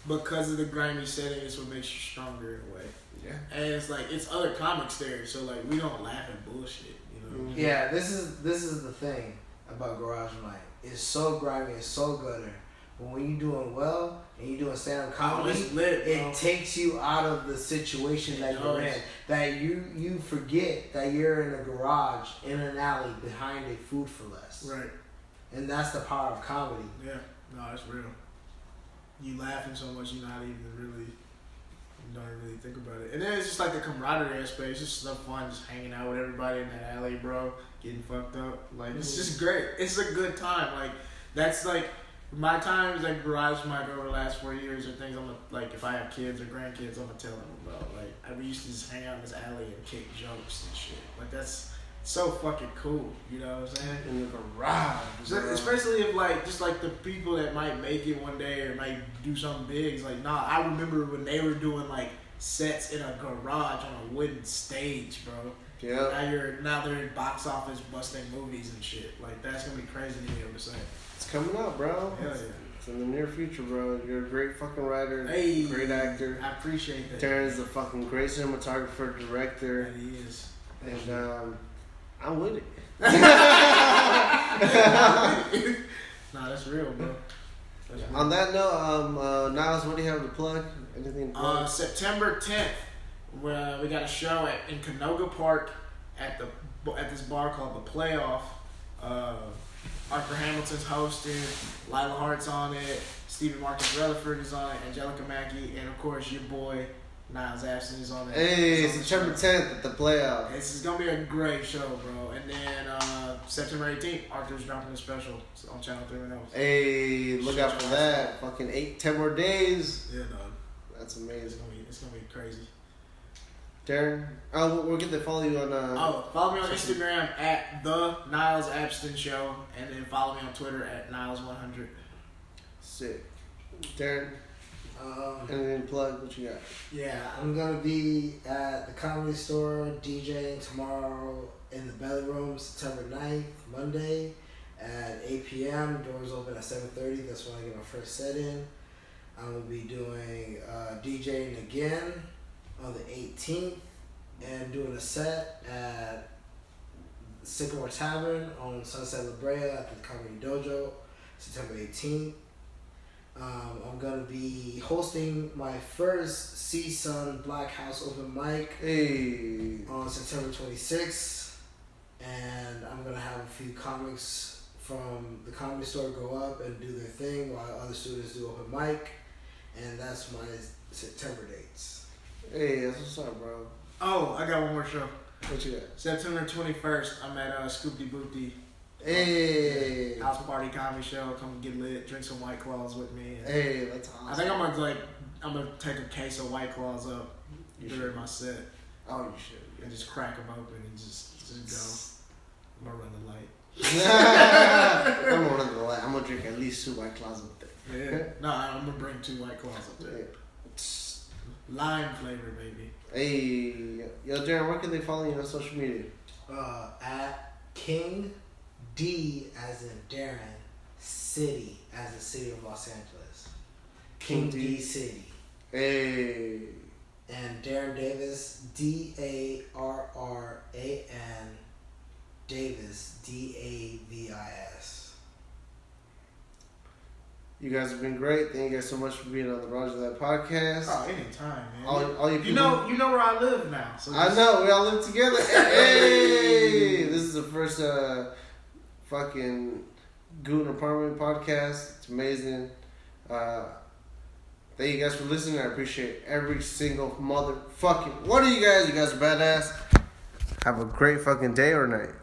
Speaker 1: because of the grimy setting, it's what makes you stronger in a way.
Speaker 2: Yeah.
Speaker 1: And it's like it's other comics there, so like we don't laugh at bullshit, you know.
Speaker 4: Yeah, this is the thing about Garage Mike. It's so grimy, it's so gutter. But when you're doing well and you're doing stand-up comedy,
Speaker 1: it's lit,
Speaker 4: it takes you out of the situation that you're in. That you forget that you're in a garage, in an alley, behind a Food for Less.
Speaker 1: Right.
Speaker 4: And that's the power of comedy.
Speaker 1: Yeah. No, it's real. You laughing so much, you're not even really. You don't really think about it. And then it's just like the camaraderie aspect. It's just so fun just hanging out with everybody in that alley, bro. Getting fucked up. Like, it's just great. It's a good time. Like, that's like, my times at Garage Mike over the last 4 years are things I'm gonna, like, if I have kids or grandkids, I'm gonna tell them about. Like, we used to just hang out in this alley and kick jokes and shit. Like, that's so fucking cool. You know what I'm saying?
Speaker 2: In the garage.
Speaker 1: Especially if like just like the people that might make it one day or might do something big. It's like I remember when they were doing like sets in a garage on a wooden stage, bro.
Speaker 2: Yeah.
Speaker 1: Now they're in box office busting movies and shit. Like that's gonna be crazy to be able to say.
Speaker 2: It's coming out, bro.
Speaker 1: Hell yeah.
Speaker 2: It's in the near future, bro. You're a great fucking writer.
Speaker 1: Hey,
Speaker 2: great actor.
Speaker 1: I appreciate that.
Speaker 2: Darran's a fucking great cinematographer, director.
Speaker 1: Yeah, he is.
Speaker 2: And I'm with it.
Speaker 1: Nah, that's real, bro. That's real.
Speaker 2: On that note, Niles, what do you have to plug? Anything?
Speaker 1: September 10th, we got a show in Canoga Park at this bar called The Playoff. Arthur Hamilton's hosting, Lila Hart's on it, Stephen Marcus Rutherford is on it, Angelica Mackey, and of course your boy Niles Abston is on it.
Speaker 2: Hey, September 10th at The Playoff.
Speaker 1: This is gonna be a great show, bro. And then September 18th, Arthur's dropping a special on Channel 3 and Else.
Speaker 2: Hey, look out for that. Fucking 10 more days.
Speaker 1: Yeah, no.
Speaker 2: That's amazing.
Speaker 1: It's gonna be crazy.
Speaker 2: Darran, we'll get to follow you on.
Speaker 1: Follow me on Instagram at the Niles Abston Show, and then follow me on Twitter at Niles100.
Speaker 2: Sick. Darran, anything plug? What you got?
Speaker 4: Yeah, I'm gonna be at the Comedy Store DJing tomorrow in the Belly Room, September 9th, Monday. at 8 p.m. Doors open at 7:30. That's when I get my first set in. I'm gonna be doing DJing again on the 18th and doing a set at Sycamore Tavern on Sunset La Brea at the Comedy Dojo, September 18th. I'm gonna be hosting my first CSUN Blak House open mic on September 26th, and I'm gonna have a few comics from the Comedy Store go up and do their thing while other students do open mic, and that's my September dates.
Speaker 2: Hey, that's what's up, bro.
Speaker 1: Oh, I got one more show.
Speaker 2: What you got?
Speaker 1: September 21st, I'm at Scoopty Boopty.
Speaker 2: Hey.
Speaker 1: House party comedy show. Come get lit, drink some White Claws with me.
Speaker 2: Hey, that's awesome.
Speaker 1: I think I'm gonna take a case of White Claws up during my set.
Speaker 2: Oh, you should.
Speaker 1: And just crack them open and just go. I'm gonna run the light.
Speaker 2: I'm gonna run the light. I'm gonna drink at least 2 White Claws up there.
Speaker 1: Yeah. No, I'm gonna bring 2 White Claws up there. Lime flavor, baby.
Speaker 2: Hey, yo, Darran, where can they follow you on social media?
Speaker 4: At King D as in Darran, City as the city of Los Angeles. King D City.
Speaker 2: Hey.
Speaker 4: And Darran Davis, DARRAN Davis, DAVIS.
Speaker 2: You guys have been great. Thank you guys so much for being on the Roger That podcast.
Speaker 1: Oh, anytime, man.
Speaker 2: All you people,
Speaker 1: you know where I live now. So
Speaker 2: I know, we all live together. Hey, this is the first fucking Goon Apartment podcast. It's amazing. Thank you guys for listening. I appreciate every single motherfucking one of you guys. You guys are badass. Have a great fucking day or night.